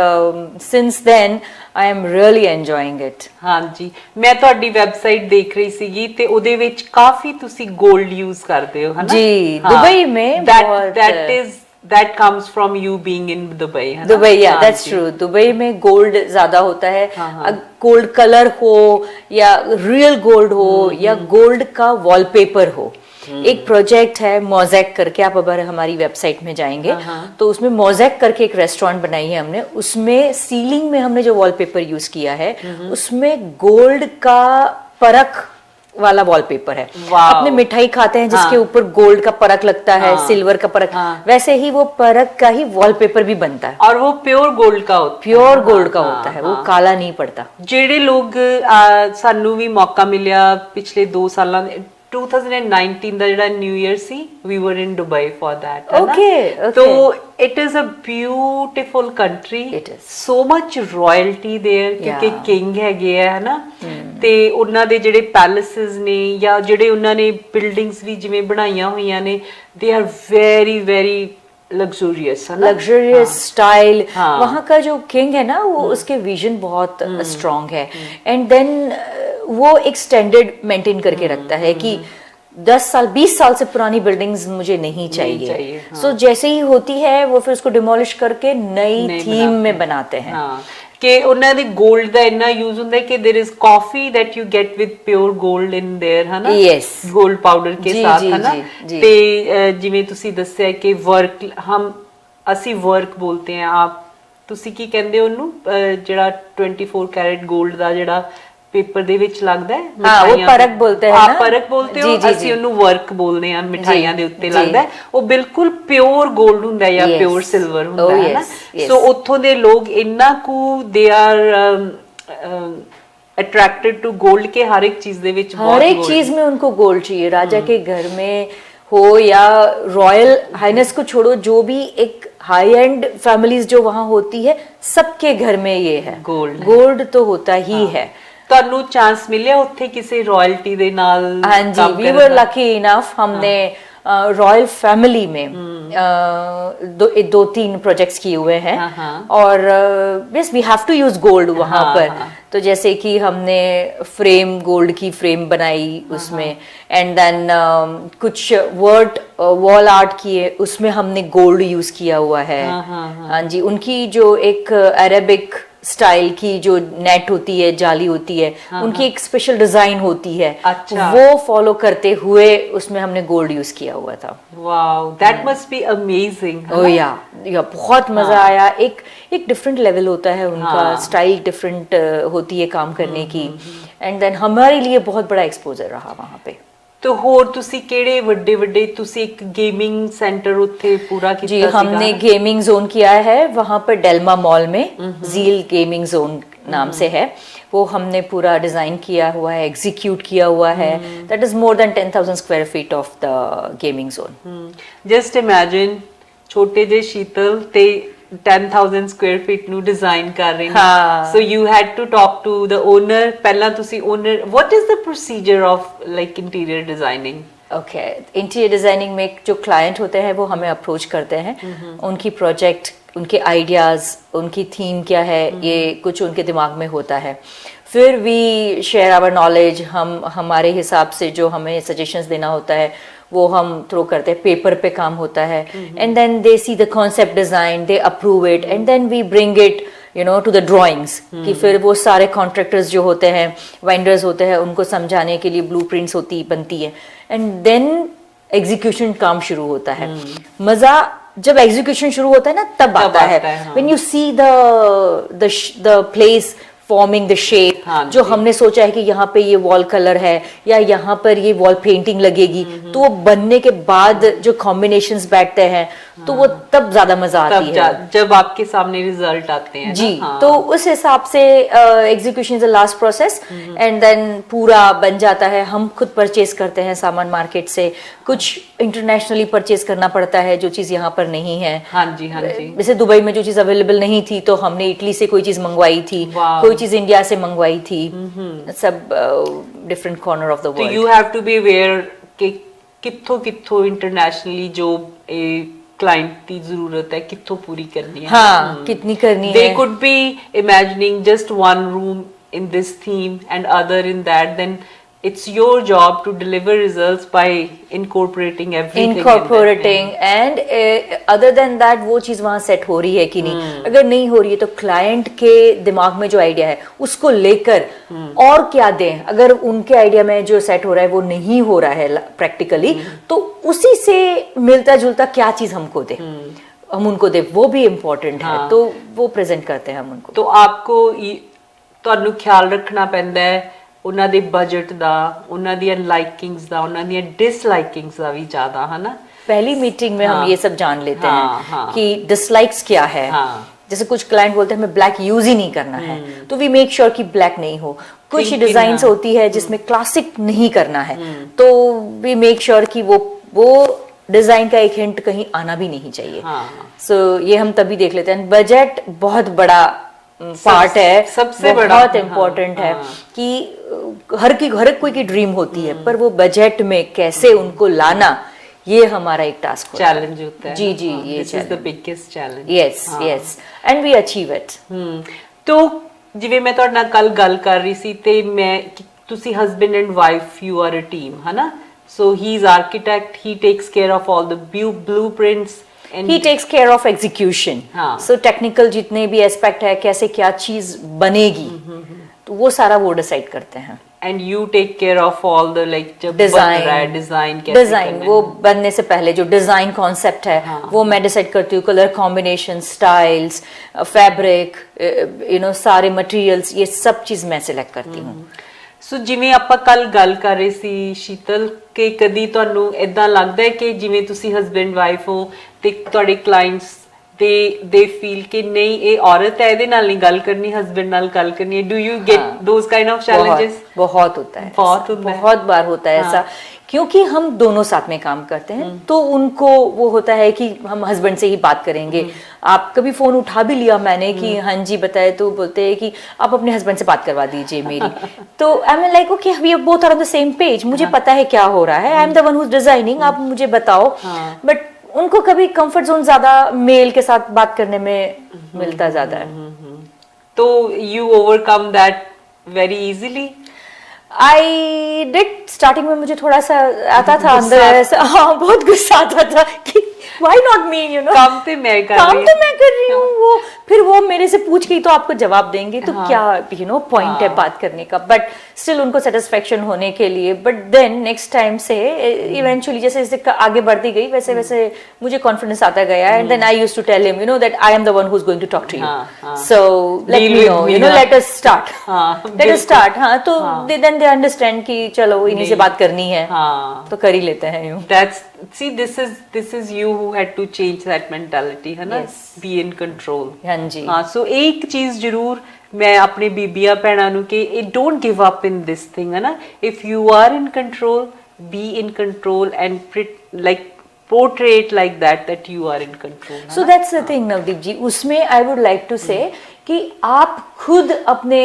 since then I am really enjoying it. ਹਾਂਜੀ, ਮੈਂ ਤੁਹਾਡੀ ਵੈਬਸਾਈਟ ਦੇਖ ਰਹੀ ਸੀਗੀ ਤੇ ਉਹਦੇ ਵਿੱਚ ਕਾਫੀ ਤੁਸੀਂ 골ਡ ਯੂਜ਼ ਕਰਦੇ ਹੋ ਹਨਾ ਜੀ। ਦੁਬਈ में that comes from you being in Dubai है ना? Dubai, yeah, that's true। Dubai में गोल्ड ज्यादा होता है। गोल्ड कलर हो या रियल गोल्ड हो या गोल्ड का वॉलपेपर हो। एक प्रोजेक्ट है मोज़ेक करके, आप अगर हमारी वेबसाइट में जाएंगे तो उसमें मोज़ेक करके एक रेस्टोरेंट बनाई है हमने। उसमें सीलिंग में हमने जो वॉलपेपर यूज किया है उसमें गोल्ड का परख वाला वॉलपेपर है। अपने मिठाई खाते हैं जिसके ऊपर गोल्ड का परख लगता है, सिल्वर का परख, वैसे ही वो परख का ही वॉलपेपर भी बनता है। और वो प्योर गोल्ड का होता है, प्योर गोल्ड का होता है, वो काला नहीं पड़ता। ਜਿਹੜੇ ਲੋਕ ਸਾਨੂੰ ਵੀ ਮੌਕਾ ਮਿਲਿਆ ਪਿਛਲੇ 2 ਸਾਲਾਂ ਦੇ 2019 ਦਾ ਜਿਹੜਾ new year C, we were in Dubai for that है ना? तो it is a beautiful country, it is so much royalty there ਕਿਉਂਕਿ ਕਿੰਗ ਹੈਗੇ ਆ ਹੈ ਨਾ। ਤੇ ਉਹਨਾਂ ਦੇ ਜਿਹੜੇ ਪੈਲੇਸਿਸ ਨੇ ਜਾਂ ਜਿਹੜੇ ਉਹਨਾਂ ਨੇ ਬਿਲਡਿੰਗਸ ਵੀ ਜਿਵੇਂ ਬਣਾਈਆਂ ਹੋਈਆਂ ਨੇ, they are very very luxurious है ना, luxurious स्टाइल। वहाँ का जो किंग है ना, वो उसके विजन बहुत स्ट्रॉन्ग है। एंड देन वो एक स्टैंडर्ड मेंटेन करके रखता है कि 10 साल 20 साल से पुरानी बिल्डिंग्स मुझे नहीं चाहिए। सो जैसे ही होती है वो फिर उसको डिमोलिश करके नई थीम में बनाते हैं। ਕਿ ਉਹਨਾਂ ਦੇ 골ਡ ਦਾ ਇੰਨਾ ਯੂਜ਼ ਹੁੰਦਾ ਹੈ ਕਿ there is coffee that you get with pure gold in there है ना, यस, गोल्ड पाउडर के साथ है ना। ਤੇ ਜਿਵੇਂ ਤੁਸੀਂ ਦੱਸਿਆ ਕਿ ਵਰਕ ਅਸੀਂ ਵਰਕ ਬੋਲਤੇ हैं, आप ਤੁਸੀਂ ਕੀ ਕਹਿੰਦੇ ਹੋ ਉਹਨੂੰ ਜਿਹੜਾ 24 कैरेट गोल्ड ਦਾ ਜਿਹੜਾ पेपर ਦੇ ਵਿੱਚ ਲੱਗਦਾ ਹੈ? ਹਾਂ, ਉਹ ਪਰਕ ਬੋਲਤੇ ਹੈ ਨਾ। ਪਰਕ ਬੋਲਤੇ ਹੋ, ਅਸੀਂ ਉਹਨੂੰ ਵਰਕ ਬੋਲਦੇ ਹਾਂ। ਮਿਠਾਈਆਂ ਦੇ ਉੱਤੇ ਲੱਗਦਾ ਹੈ, ਉਹ ਬਿਲਕੁਲ ਪਿਓਰ 골ਡ ਹੁੰਦਾ ਜਾਂ ਪਿਓਰ ਸਿਲਵਰ ਹੁੰਦਾ ਹੈ ਨਾ। ਸੋ ਉੱਥੋਂ ਦੇ ਲੋਕ ਇੰਨਾ ਕੁ they are attracted to gold के हर एक चीज दे विच, हर एक चीज में उनको गोल्ड चाहिए। राजा के घर में हो या रॉयल हाइनेस को छोड़ो, जो भी एक हाई एंड फैमिलीज जो वहां होती है, सबके घर में ये है, गोल्ड तो होता ही है। ਤੁਹਾਨੂੰ ਚਾਂਸ ਮਿਲਿਆ ਉੱਥੇ ਕਿਸੇ ਰਾਇਲਟੀ ਦੇ ਨਾਲ? हाँ जी, वी वर लकी इनफ। हमने रॉयल फैमिली में दो तीन प्रोजेक्ट्स किए हुए हैं और yes we have to use gold वहां पर। तो जैसे कि हमने फ्रेम गोल्ड की फ्रेम बनाई उसमें, एंड देन कुछ वर्ड वॉल आर्ट किए उसमें हमने गोल्ड यूज किया हुआ है। हाँ जी, उनकी जो एक अरेबिक स्टाइल की जो नेट होती है, जाली होती है, उनकी एक स्पेशल डिजाइन होती है। अच्छा। वो फॉलो करते हुए उसमें हमने गोल्ड यूज किया हुआ था। Wow, that must be amazing. Oh yeah बहुत मजा आया। एक डिफरेंट लेवल होता है उनका, स्टाइल डिफरेंट होती है काम करने की, एंड देन हमारे लिए बहुत बड़ा एक्सपोजर रहा वहां पे। तो होर ਤੁਸੀਂ ਕਿਹੜੇ ਵੱਡੇ ਵੱਡੇ ਤੁਸੀਂ ਇੱਕ गेमिंग सेंटर ਉੱਥੇ पूरा ਕੀਤਾ जी, ਸੀਗਾ? हमने गेमिंग जोन किया है वहां पर डेल्मा मॉल में, जील गेमिंग जोन नाम से है वो। हमने पूरा डिजाइन किया हुआ है, एग्जीक्यूट किया हुआ है। That is more than 10,000 square feet of the gaming zone. Just imagine छोटे ਜਿਹੇ शीतल ਤੇ 10,000 ਸਕੁਅਰ ਫੀਟ ਨੂੰ ਡਿਜ਼ਾਈਨ ਕਰ ਰਹੇ ਨੇ। So you had to talk to the owner. ਪਹਿਲਾਂ ਤੁਸੀਂ owner, what is the procedure of like interior designing? Okay, interior designing में जो क्लाइंट होते हैं वो हमें अप्रोच करते हैं, उनकी प्रोजेक्ट, उनके आइडियाज, उनकी थीम क्या है, ये कुछ उनके दिमाग में होता है। फिर वी शेयर आवर नॉलेज, हम हमारे हिसाब से जो हमें सजेशंस देना होता है वो हम थ्रो करते हैं, पेपर पे काम होता है, and then they see the concept design, they approve it, and then we bring it to the drawings. कि फिर वो सारे कॉन्ट्रैक्टर्स जो होते हैं, वेंडर्स होते हैं, उनको समझाने के लिए ब्लूप्रिंट्स बनती है, एंड देन एग्जीक्यूशन काम शुरू होता है। मजा जब एग्जीक्यूशन शुरू होता है ना तब आता है, when you see the place forming the shape, जो हमने सोचा है कि यहाँ पे ये वॉल कलर है या यहाँ पर ये वॉल पेंटिंग लगेगी, तो वो बनने के बाद जो कॉम्बिनेशंस बैठते हैं तो वो तब ज्यादा मजा आती है जब आपके सामने रिजल्ट आते हैं जी। तो उस हिसाब से execution is the last process, and then पूरा बन जाता है। हम खुद परचेज करते हैं सामान मार्केट से, कुछ इंटरनेशनली परचेज करना पड़ता है जो चीज यहाँ पर नहीं है। हाँ जी, हाँ जी। जैसे दुबई में जो चीज अवेलेबल नहीं थी तो हमने इटली से कोई चीज मंगवाई थी, कोई चीज इंडिया से मंगवाई थी, सब different corner of the world. तो you have to be aware कि कित्थों इंटरनेशनली जो क्लाइंट की जरूरत है कित्थों पूरी करनी है। हाँ, कितनी करनी है। They could be imagining just one room in this theme and other in that, then it's your job to deliver results by incorporating everything incorporating and other than that वो चीज वहां सेट हो रही है कि नहीं। अगर नहीं हो रही है तो क्लाइंट के दिमाग में जो आइडिया है उसको लेकर और क्या दें। अगर उनके आइडिया में जो सेट हो रहा है वो नहीं हो रहा है प्रैक्टिकली, तो उसी से मिलता जुलता क्या चीज हमको दे, हम उनको दे, वो भी इम्पोर्टेंट है। तो वो प्रेजेंट करते हैं हम उनको। तो आपको ਤੁਹਾਨੂੰ ख्याल रखना ਪੈਂਦਾ ਹੈ ਉਹਨਾਂ ਦੇ ਬਜਟ ਦਾ, ਉਹਨਾਂ ਦੀਆਂ ਲਾਈਕਿੰग्स ਦਾ, ਉਹਨਾਂ ਦੀਆਂ डिसलाइकिंग्स ਦਾ ਵੀ ਜ਼ਿਆਦਾ, है ना? पहली मीटिंग में हम ये सब जान लेते हैं कि डिसलाइक्स क्या है। जैसे कुछ क्लाइंट बोलते हैं हमें ब्लैक यूज ही नहीं करना है, तो वी मेक श्योर कि ब्लैक नहीं हो। कुछ डिजाइन्स होती है जिसमें क्लासिक नहीं करना है, तो वी मेक श्योर कि वो डिजाइन का एक हिंट कहीं आना भी नहीं चाहिए। सो ये हम तभी देख लेते हैं। बजट बहुत बड़ा पार्ट है, सबसे बड़ा, बहुत इम्पोर्टेंट है कि हर कोई की ड्रीम होती है, पर वो बजट में कैसे उनको लाना, ये हमारा एक टास्क होता है, चैलेंज होता है। जी जी, ये this is the biggest challenge. Yes yes, and we achieve it. तो ਜਿਵੇਂ ਮੈਂ ਤੁਹਾਡੇ ਨਾਲ ਕੱਲ ਗੱਲ ਕਰ ਰਹੀ ਸੀ ਤੇ ਮੈਂ ਤੁਸੀਂ husband and wife, you are a team, है ना? So he is architect, he takes care of all the blueprints and he takes care of execution. So technical जितने भी एस्पेक्ट है, कैसे क्या चीज बनेगी, तो वो सारा वो डिसाइड करते हैं। and you take care of all the like जब डिजाइन, बन रहा है डिजाइन कैसे डिजाइन वो बनने से पहले जो डिजाइन कॉन्सेप्ट है वो मैं डिसाइड करती हूँ। कलर कॉम्बिनेशन, स्टाइल्स, फैब्रिक, सारे मटेरियल्स, ये सब चीज मैं सिलेक्ट करती हूँ। ਸੋ ਜਿਵੇਂ ਆਪਾਂ ਕੱਲ ਗੱਲ ਕਰ ਰਹੇ ਸੀ ਸ਼ੀਤਲ, ਕਿ ਕਦੀ ਤੁਹਾਨੂੰ ਇਦਾਂ ਲੱਗਦਾ ਹੈ ਕਿ ਜਿਵੇਂ ਤੁਸੀਂ ਹਸਬੈਂਡ ਵਾਈਫ ਹੋ ਤੇ ਤੁਹਾਡੇ ਕਲਾਇੰਟਸ they feel कि नहीं ये औरत है, ਇਹਦੇ ਨਾਲ ਨਹੀਂ ਗੱਲ ਕਰਨੀ, हस्बैंड ਨਾਲ ਗੱਲ करनी है? Do you get those kind of challenges? बहुत होता है, बहुत बहुत बार होता है ऐसा क्योंकि हम दोनों साथ में काम करते हैं तो उनको वो होता है कि हम हस्बैंड से ही बात करेंगे। आप कभी फोन उठा भी लिया मैंने कि हाँ जी बताए, तो बोलते हैं कि आप अपने हस्बैंड से बात करवा दीजिए मेरी। तो I am like okay, we are both are on the same page, मुझे पता है क्या हो रहा है, I am the one who is designing, आप मुझे बताओ। बट उनको कभी कंफर्ट जोन ज्यादा मेल के साथ बात करने में मिलता ज्यादा है। तो you overcome that very easily? I did, starting में मुझे थोड़ा सा आता था अंदर ऐसा, हाँ बहुत गुस्सा आता था कि why not me, you know, काम तो मैं कर रही हूँ। वो फिर वो मेरे से पूछ गई तो आपको जवाब देंगे तो क्या यू नो पॉइंट है बात करने का। बट स्टिल उनको सेटिस्फेक्शन होने के लिए। बट देन नेक्स्ट टाइम से इवेंचुअली जैसे जैसे आगे बढ़ती गई वैसे वैसे मुझे कॉन्फिडेंस आता गया। And then I used to tell him, you know, that I am the one who is going to talk to you, so let me know, you know, let us start. हाँ, तो then they understand कि चलो इन्हीं से बात करनी है, तो कर ही लेते हैं यूं। That's, see, this is you who had to change that mentality, है ना? Be in control. हाँ जी। हाँ, so एक चीज जरूर मैं अपने बीबियां भैणां नूं कि don't give up in this thing, है ना? If you are in control, be in control and like portray it like that you are in control. So that's the thing, Navdeep जी, उसमें I would like to say कि आप खुद अपने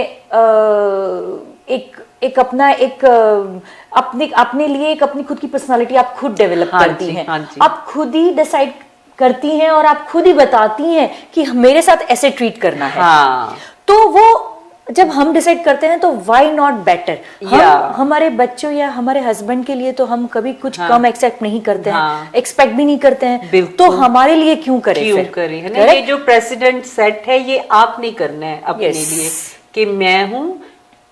अपने लिए एक अपनी खुद की पर्सनालिटी आप खुद डेवलप करती हैं। आप खुद ही डिसाइड करती हैं और आप खुद ही बताती हैं कि मेरे साथ ऐसे ट्रीट करना है। तो वो जब हम डिसाइड करते हैं तो व्हाई नॉट बेटर। हम हमारे बच्चों या हमारे हस्बैंड के लिए तो हम कभी कुछ कम एक्सेप्ट नहीं करते हैं, एक्सपेक्ट भी नहीं करते हैं, तो हमारे लिए क्यों करें? है ना? ये जो प्रेसिडेंट सेट है ये आप नहीं करना है अपने लिए कि मैं हूं,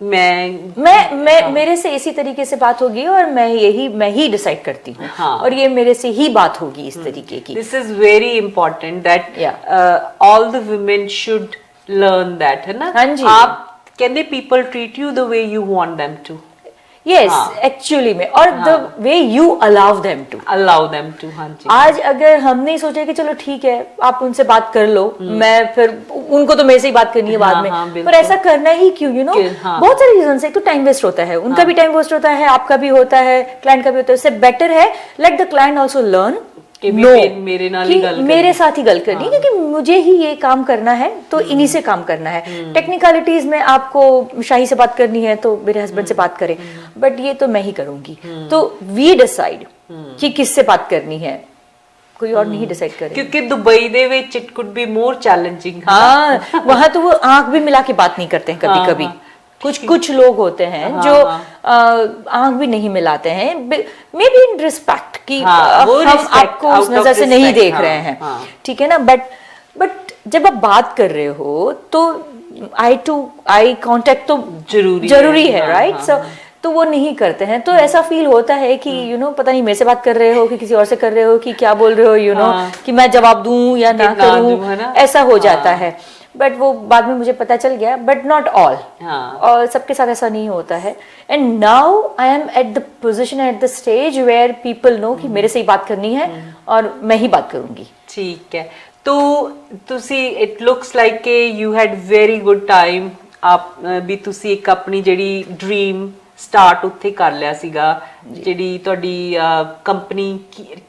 मैं मेरे से इसी तरीके से बात होगी और मैं ही डिसाइड करती हूँ। और ये मेरे से ही बात होगी इस तरीके की। This is very important that all the women should learn that, है ना? हाँ जी। आप कहते people treat you the way you want them to. Yes, actually में, और the way you allow them to. हाँ जी। आज अगर हम नहीं सोचे कि चलो ठीक है आप उनसे बात कर लो, मैं फिर उनको तो मेरे से ही बात करनी है बाद में, पर ऐसा करना ही क्यों, यू नो? बहुत सारे रीजन से। एक तो टाइम वेस्ट होता है, उनका भी टाइम वेस्ट होता है, आपका भी होता है, क्लाइंट का भी होता है। उससे बेटर है let the client also learn मेरे साथ ही गल करनी, क्योंकि मुझे ही ये काम करना है तो इन्हीं से काम करना है। टेक्निकलिटीज में आपको शाही से बात करनी है तो मेरे हस्बैंड से बात करें, बट ये तो मैं ही करूंगी। तो वी डिसाइड कि किससे बात करनी है, कोई और नहीं डिसाइड करे। क्योंकि Dubai they which it could be more challenging. हाँ, वहां तो वो आंख भी मिला के बात नहीं करते हैं कभी कभी। कुछ लोग होते हैं जो आंख भी नहीं मिलाते हैं, मे बी इन रिस्पेक्ट कि हम आपको उस नजर से नहीं देख रहे हैं, ठीक है ना? बट जब आप बात कर रहे हो तो आई टू आई कांटेक्ट तो जरूरी है, राइट? सो तो वो नहीं करते हैं, तो ऐसा फील होता है कि यू नो पता नहीं मेरे से बात कर रहे हो कि किसी और से कर रहे हो कि क्या बोल रहे हो, यू नो, कि मैं जवाब दूं या ना करूं, ऐसा हो जाता है। बट वो बाद में मुझे पता चल गया, बट नॉट ऑल, और सबके साथ ऐसा नहीं होता है। And now I am at the position, at the stage where people know कि मेरे से ही बात करनी है और मैं ही बात करूंगी। ठीक है, तो तुसी इट लुक्स लाइक के you had very good time. आप भी तुसी एक अपनी ਜਿਹੜੀ ड्रीम स्टार्ट ਉੱਥੇ ਕਰ ਲਿਆ ਸੀਗਾ, ਜਿਹੜੀ ਤੁਹਾਡੀ ਕੰਪਨੀ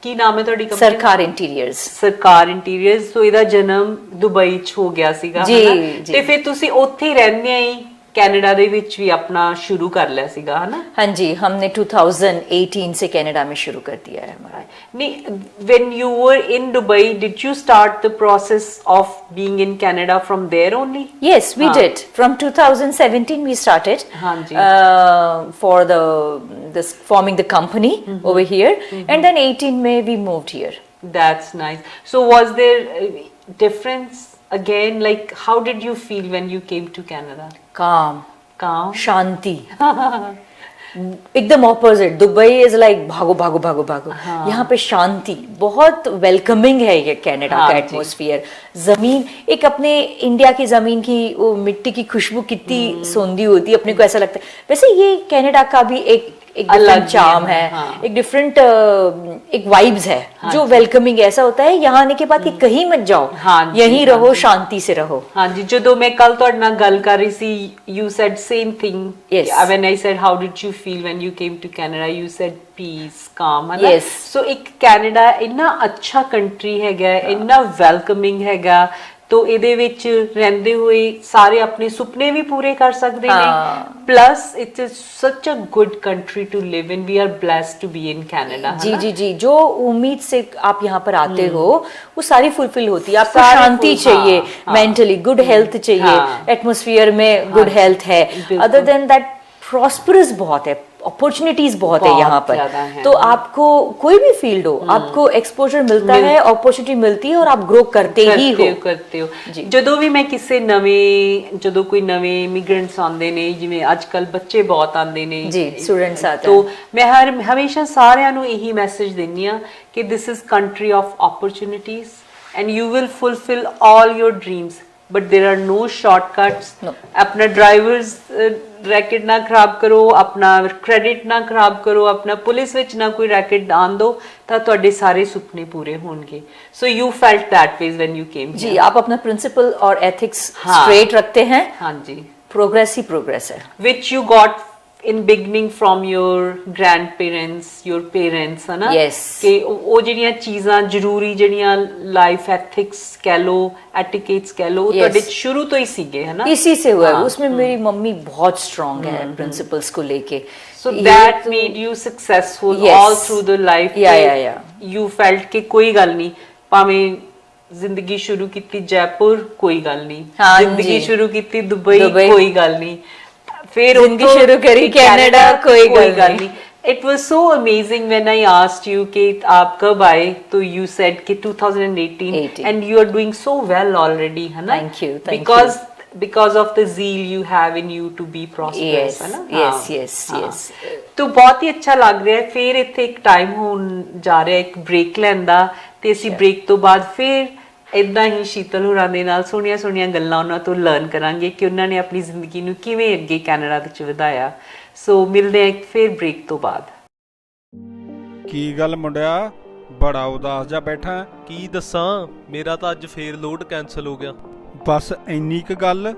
ਕੀ ਨਾਮ ਹੈ ਤੁਹਾਡੀ ਕੰਪਨੀ? ਸਰਕਾਰ ਇੰਟੀਰੀਅਰਸ। ਸਰਕਾਰ ਇੰਟੀਰੀਅਰਸ। ਸੋ ਇਹਦਾ ਜਨਮ ਦੁਬਈ 'ਚ ਹੋ ਗਿਆ ਸੀਗਾ, ਜੀ। ਤੇ ਫਿਰ ਤੁਸੀਂ ਉੱਥੇ ਹੀ ਰਹਿੰਦੇ ਹੀ कनाडा ਦੇ ਵਿੱਚ ਵੀ अपना शुरू कर लिया सीगा, है ना? हाँ जी, हमने 2018 से कनाडा में शुरू कर दिया है हमारा। नहीं, when you were in Dubai, did you start the process of being in Canada from there only? Yes, we did. From 2017 we started for this forming the company over here, and then 18 May we moved here. That's nice. So was there difference again, like how did you feel when you came to Canada? Calm, शांति। एकदम opposite. Dubai is like भागो भागो भागो भागो। यहाँ पे शांति, बहुत welcoming है ये कनाडा का एटमॉस्फेयर। जमीन, एक अपने इंडिया की जमीन की वो मिट्टी की खुशबू कितनी सोंधी होती है, अपने को ऐसा लगता है। वैसे ये कनाडा का भी एक एक अलग डिफरेंट ही चार्म है, है, हाँ। एक डिफरेंट एक वाइब्स है जो वेलकमिंग ऐसा होता है यहाँ आने के बाद कि कहीं मत जाओ, हाँ जी, यहीं हाँ रहो, जी। शांति से रहो। हाँ जी, ਜਦੋਂ ਮੈਂ ਕੱਲ ਤੁਹਾਡੇ ਨਾਲ ਗੱਲ ਕਰ ਰਹੀ ਸੀ, you said same thing. Yes. When I said how did you feel when you came to Canada, you said peace, calm, है ना? Yes. So ਇੱਕ ਕੈਨੇਡਾ ਇੰਨਾ ਅੱਛਾ ਕੰਟਰੀ ਹੈਗਾ, ਇੰਨਾ ਵੈਲਕਮਿੰਗ ਹੈਗਾ, ਤੋ ਇਹਦੇ ਵਿੱਚ ਰਹਿੰਦੇ ਹੋਏ ਸਾਰੇ ਆਪਣੇ ਸੁਪਨੇ ਵੀ ਪੂਰੇ ਕਰ ਸਕਦੇ ਨੇ। ਹਾਂ। Plus it is such a good country to live in. We are blessed to be in Canada, जी है ना? जी जी, जो उम्मीद से आप यहाँ पर आते हो वो सारी फुलफिल होती है। आपको सारी शांति full- चाहिए, हाँ, हाँ। मेंटली गुड हेल्थ चाहिए, हाँ। एटमॉस्फेयर में गुड हेल्थ है, बिल्कुल। अदर देन दैट प्रॉस्परस बहुत है, अपॉर्चुनिटीज बहुत है बहुत यहाँ पर। ज्यादा है। तो आपको कोई भी फील्ड हो, आपको एक्सपोजर मिलता है, अपॉर्चुनिटी मिलती है और आप ग्रो करते ही हो। करते हो जी। ਜਦੋਂ ਵੀ ਮੈਂ ਕਿਸੇ ਜਦੋਂ ਕੋਈ ਨਵੇਂ ਇਮੀਗ੍ਰੈਂਟਸ ਆਉਂਦੇ ਨੇ, ਜਿਵੇਂ ਅੱਜ ਕੱਲ ਬੱਚੇ ਬਹੁਤ ਆਉਂਦੇ ਨੇ जी, स्टूडेंट्स आते तो हैं। ਮੈਂ ਹਮੇਸ਼ਾ ਸਾਰਿਆਂ ਨੂੰ ਇਹੀ ਮੈਸੇਜ ਦਿੰਦੀ ਆ ਕਿ this is country of opportunities and you will fulfill all your dreams but there are no shortcuts. No. अपना ड्राइवर्स रैकेट ना खराब करो, अपना क्रेडिट ना खराब करो, अपना पुलिस ਵਿੱਚ ਨਾ ਕੋਈ ਰੈकेट ਆਣ ਦੋ ਤਾਂ ਤੁਹਾਡੇ ਸਾਰੇ ਸੁਪਨੇ ਪੂਰੇ ਹੋਣਗੇ। So you felt that way when you came ji, here. आप अपना प्रिंसिपल और एथिक्स हाँ। स्ट्रेट रखते हैं, हाँ जी। प्रोग्रेस ही प्रोग्रेस है। Which you got in beginning from your grandparents, your parents, है ना? Yes. ਕਿ ਉਹ ਜਿਹੜੀਆਂ ਚੀਜ਼ਾਂ ਜ਼ਰੂਰੀ ਜਿਹੜੀਆਂ ਲਾਈਫ ਐਥਿਕਸ ਕਹਿ ਲੋ, ਐਟੀਕੇਟਸ ਕਹਿ ਲੋ, ਉਹ Yes. ਤੁਹਾਡੇ ਸ਼ੁਰੂ ਤੋਂ ਹੀ ਸੀਗੇ, है ना? इसी से हुआ है। हाँ, उसमें मेरी मम्मी बहुत स्ट्रांग है प्रिंसिपल्स को लेके। So ये that तो- made you successful Yes. all through the life. Yeah, ਕਿ yeah, yeah. You felt ਕਿ ਕੋਈ ਗੱਲ ਨਹੀਂ, ਭਾਵੇਂ ਜ਼ਿੰਦਗੀ ਸ਼ੁਰੂ ਕੀਤੀ ਜੈਪੁਰ, ਕੋਈ ਗੱਲ ਨਹੀਂ, हाँ ਜ਼ਿੰਦਗੀ जी। ਸ਼ੁਰੂ ਕੀਤੀ ਦੁਬਈ, दुबई। ਕੋਈ ਗੱਲ ਨਹੀਂ, ਫਿਰ ਜ਼ਿੰਦਗੀ ਉੱਥੋਂ ਸ਼ੁਰੂ ਕਰੀ ਕੈਨੇਡਾ, ਕੋਈ ਗੱਲ ਨਹੀਂ। It was so amazing when I asked you कि आप कब आए, तो you said कि 2018 18. and you are doing so well already, है ना? Thank you, thank because of the zeal you have in you to be prosperous, Yes, है ना? yes, हाँ, yes, हाँ। yes. तो ਬਹੁਤ ਹੀ ਅੱਛਾ ਲੱਗ ਰਿਹਾ ਹੈ। ਫਿਰ ਇੱਥੇ ਇੱਕ ਟਾਈਮ ਹੋਣ ਜਾ ਰਿਹਾ ਇੱਕ ਬ੍ਰੇਕ ਲੈਣ ਦਾ, ਤੇ ਅਸੀਂ ਬ੍ਰੇਕ ਤੋਂ ਬਾਅਦ ਫਿਰ ਇਦਾਂ ਹੀ ਸ਼ੀਤਲ ਹੋਰਾਂ ਦੇ ਨਾਲ ਸੋਹਣੀਆਂ ਸੋਹਣੀਆਂ ਗੱਲਾਂ ਉਹਨਾਂ ਤੋਂ ਲਰਨ ਕਰਾਂਗੇ ਕਿ ਉਹਨਾਂ ਨੇ ਆਪਣੀ ਜ਼ਿੰਦਗੀ ਨੂੰ ਕਿਵੇਂ ਅੱਗੇ ਕੈਨੇਡਾ ਵਿੱਚ ਵਧਾਇਆ। ਸੋ ਮਿਲਦੇ ਹਾਂ ਫਿਰ ਬ੍ਰੇਕ ਤੋਂ ਬਾਅਦ। ਕੀ ਗੱਲ ਮੁੰਡਿਆ, ਬੜਾ ਉਦਾਸ ਜਿਹਾ ਬੈਠਾ ਹੈ? ਕੀ ਦੱਸਾਂ, ਮੇਰਾ ਤਾਂ ਅੱਜ ਫੇਰ ਲੋਡ ਕੈਨਸਲ ਹੋ ਗਿਆ। ਬਸ ਇੰਨੀ ਕੁ ਗੱਲ।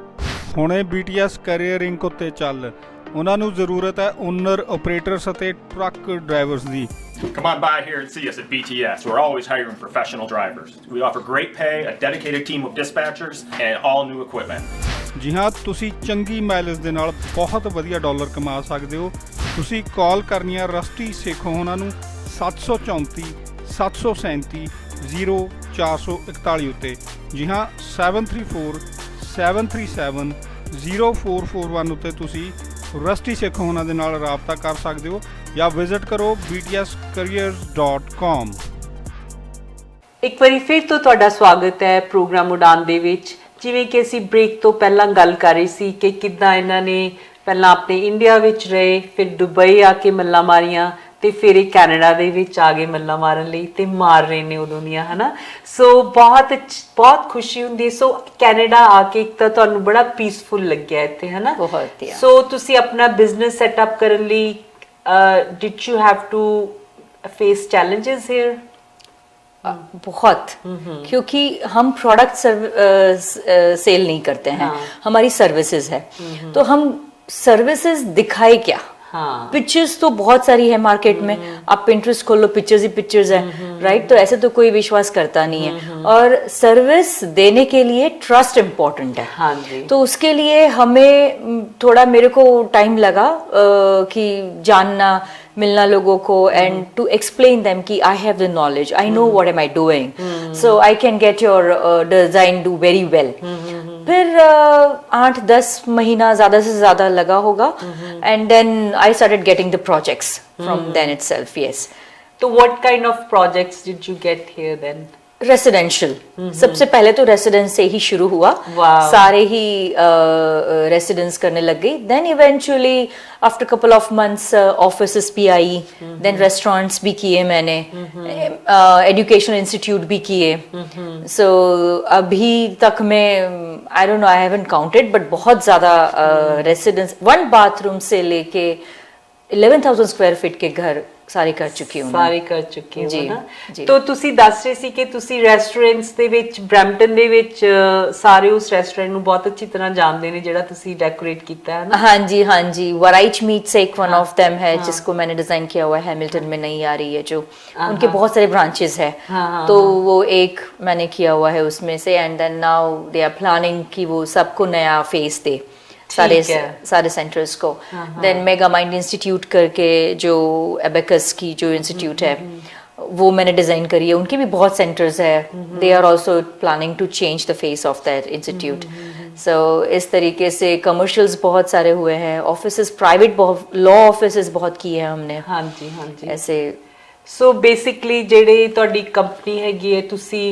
ਹੁਣੇ BTS ਕੈਰੀਅਰਿੰਗ ਉੱਤੇ ਚੱਲ। ਉਹਨਾਂ ਨੂੰ ਜ਼ਰੂਰਤ ਹੈ ਓਨਰ, ਆਪਰੇਟਰਸ ਅਤੇ truck drivers the. Come on by here and see us at BTS. We're always hiring professional drivers. We offer great pay, a dedicated team of dispatchers, and all new equipment. ਜੀ ਹਾਂ, ਤੁਸੀਂ ਚੰਗੀ mileage ਦੇ ਨਾਲ ਬਹੁਤ ਵਧੀਆ dollar ਕਮਾ ਸਕਦੇ ਹੋ। ਤੁਸੀਂ ਕਾਲ ਕਰਨੀ ਆ ਰਸਟੀ ਸੇਖੋ ਉਹਨਾਂ ਨੂੰ 734 737 0441 ਉੱਤੇ। ਜੀ ਹਾਂ, 734 737 0441 ਉੱਤੇ ਤੁਸੀਂ ਰਸਟੀ ਸੇਖੋ ਉਹਨਾਂ ਦੇ ਨਾਲ ਰਾਬਤਾ ਕਰ ਸਕਦੇ ਹੋ ਜਾਂ ਵਿਜ਼ਿਟ ਕਰੋ btscareers.com। ਇੱਕ ਵਾਰੀ ਫਿਰ ਤੋਂ ਤੁਹਾਡਾ ਸਵਾਗਤ ਹੈ ਪ੍ਰੋਗਰਾਮ ਉਡਾਨ ਦੇ ਵਿੱਚ। ਜਿਵੇਂ ਕਿ ਅਸੀਂ ਬ੍ਰੇਕ ਤੋਂ ਪਹਿਲਾਂ ਗੱਲ ਕਰ ਰਹੀ ਸੀ ਕਿ ਕਿੱਦਾਂ ਇਹਨਾਂ ਨੇ ਪਹਿਲਾਂ ਆਪਣੇ ਇੰਡੀਆ ਵਿੱਚ ਰਹੇ, ਫਿਰ ਦੁਬਈ ਆ ਕੇ ਮੱਲਾਂ ਮਾਰੀਆਂ, ਤੇ ਫਿਰ ਇਹ ਕੈਨੇਡਾ ਦੇ ਵਿੱਚ ਆ ਗਏ ਮੱਲਾਂ ਮਾਰਨ ਲਈ, ਤੇ ਮਾਰ ਰਹੇ ਨੇ ਉਦੋਂ ਦੀਆਂ, ਹਨਾ? ਸੋ ਬਹੁਤ ਖੁਸ਼ੀ ਹੁੰਦੀ ਹੈ। ਸੋ ਕੈਨੇਡਾ ਆ ਕੇ ਇੱਕ ਤਾਂ ਤੁਹਾਨੂੰ ਬੜਾ ਪੀਸਫੁਲ ਲੱਗਿਆ ਇੱਥੇ, ਹਨਾ? ਬਹੁਤ, yeah. ਸੋ ਤੁਸੀਂ ਆਪਣਾ ਬਿਜ਼ਨਸ ਸੈਟਅਪ ਕਰਨ ਲਈ did you have to face challenges here? बहुत, क्योंकि हम प्रोडक्ट सेल नहीं करते हैं, हाँ। हमारी सर्विसेज है, तो हम सर्विसेज दिखाए क्या? हाँ। पिक्चर्स तो बहुत सारी है मार्केट में, आप पिंटरेस्ट खोल लो, पिक्चर्स ही पिक्चर्स है, राइट? तो ऐसे तो कोई विश्वास करता नहीं है, और सर्विस देने के लिए ट्रस्ट इम्पोर्टेंट है। हाँ जी। तो उसके लिए हमें थोड़ा, मेरे को टाइम लगा कि जानना, मिलना लोगों को, एंड टू एक्सप्लेन देम कि I have the knowledge, I know what am I doing, so I can get your design do very well. फिर 8-10 महीना ज़्यादा से ज़्यादा लगा होगा, and then I started getting the projects from then itself. Yes. तो what kind of projects did you get here then? Residential, सबसे पहले तो रेसिडेंस से ही शुरू हुआ, Wow. सारे ही रेसिडेंस करने लग गई। Then eventually after couple of months offices भी आई, देन रेस्टोरेंट्स भी किए मैंने, एजुकेशनल इंस्टीट्यूट भी किए। सो अभी तक मैं, I don't know, I haven't counted, but बहुत ज़्यादा रेसिडेंस, 1 बाथरूम से लेके 11,000 स्क्वायर फीट के घर ਸਾਰੇ ਕਰ ਚੁੱਕੀ ਹਾਂ ਸਾਰੇ ਕਰ ਚੁੱਕੇ ਹੋ ਜੀ, ਨਾ ਜੀ। ਤਾਂ ਤੁਸੀਂ ਦੱਸ ਰਹੇ ਸੀ ਕਿ ਤੁਸੀਂ ਰੈਸਟੋਰੈਂਟਸ ਦੇ ਵਿੱਚ ਬ੍ਰੈਂਪਟਨ ਦੇ ਵਿੱਚ ਸਾਰੇ ਉਸ ਰੈਸਟੋਰੈਂਟ ਨੂੰ ਬਹੁਤ ਅੱਛੀ ਤਰ੍ਹਾਂ ਜਾਣਦੇ ਨੇ ਜਿਹੜਾ ਤੁਸੀਂ ਡੈਕੋਰੇਟ ਕੀਤਾ है ना। हाँ जी हाँ जी, वराइच मीट्स एक वन ऑफ देम है जिसको मैंने डिजाइन किया हुआ है, हैमिल्टन में नहीं आ रही है जो, उनके बहुत सारे ब्रांचेस है, तो वो एक मैंने किया हुआ है उसमें से, and then now they are planning कि वो सबको नया फेस दे सारे सेंटर्स को। देन मेगा माइंड इंस्टीट्यूट करके जो एबेकस की जो इंस्टीट्यूट है वो मैंने डिजाइन करी है, उनके भी बहुत सेंटर्स है, they are also planning to change the face of that institute. So इस तरीके से कमर्शियल्स बहुत सारे हुए हैं, ऑफिसेस प्राइवेट लॉ ऑफिसेस बहुत किए हैं हमने। हाँ जी हाँ जी। ऐसे ਸੋ ਬੇਸਿਕਲੀ ਜਿਹੜੇ ਤੁਹਾਡੀ ਕੰਪਨੀ ਹੈਗੀ ਹੈ, ਤੁਸੀਂ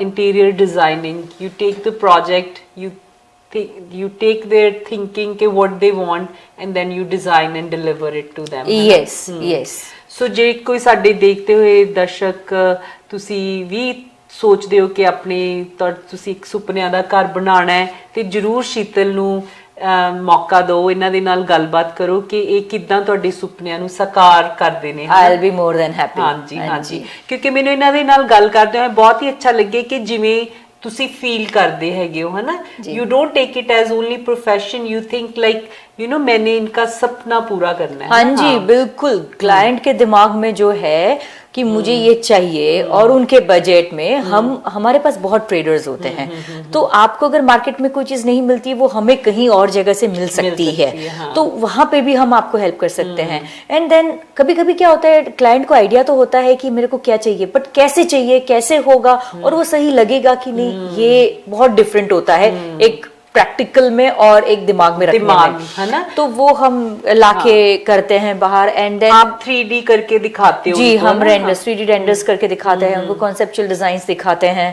interior designing, you take the project, you take their thinking ke what they want and then you design and deliver it to them। yes yes। ਸੋ ਜੇ ਕੋਈ ਸਾਡੇ ਦੇਖਦੇ ਹੋਏ ਦਰਸ਼ਕ ਤੁਸੀਂ ਵੀ ਸੋਚਦੇ ਹੋ ਕਿ ਆਪਣੇ ਤੁਸੀਂ ਇੱਕ ਸੁਪਨਿਆਂ ਦਾ ਘਰ ਬਣਾਉਣਾ ਹੈ ਤੇ ਜਰੂਰ ਸ਼ੀਤਲ ਨੂੰ ਮੌਕਾ ਦਿਓ, ਇਹਨਾਂ ਦੇ ਨਾਲ ਗੱਲਬਾਤ ਕਰੋ ਕਿ ਇਹ ਕਿੱਦਾਂ ਤੁਹਾਡੇ ਸੁਪਨਿਆਂ ਨੂੰ ਸਾਕਾਰ ਕਰਦੇ ਨੇ। I'll be more than happy। ਹਾਂਜੀ ਹਾਂਜੀ, ਕਿਉਂਕਿ ਮੈਨੂੰ ਇਹਨਾਂ ਦੇ ਨਾਲ ਗੱਲ ਕਰਦੇ ਹੋਏ ਬਹੁਤ ਹੀ ਅੱਛਾ ਲੱਗੇ ਕਿ ਜਿਵੇਂ ਤੁਸੀਂ ਫੀਲ ਕਰਦੇ ਹੈਗੇ ਹੋ, है ना। You don't take it as only profession, you think like you know मैंने इनका सपना पूरा करना है। हाँ जी बिल्कुल, क्लाइंट के दिमाग में जो है कि मुझे ये चाहिए, और उनके बजट में हमारे पास बहुत ट्रेडर्स होते हैं, तो आपको अगर मार्केट में कोई चीज नहीं मिलती वो हमें कहीं और जगह से मिल सकती है, तो वहां पे भी हम आपको हेल्प कर सकते हैं। एंड देन कभी कभी क्या होता है, क्लाइंट को आइडिया तो होता है कि मेरे को क्या चाहिए, बट कैसे चाहिए, कैसे होगा, और वो सही लगेगा कि नहीं, ये बहुत डिफरेंट होता है एक प्रैक्टिकल में और एक दिमाग में रखने में, है ना। तो वो हम लाके करते हैं बाहर, एंड देन आप 3D करके दिखाते हो जी, उनको, हम ना? रेंडर्स 3D रेंडर्स करके दिखाते हैं उनको, कॉन्सेप्चुअल डिजाइन्स दिखाते हैं,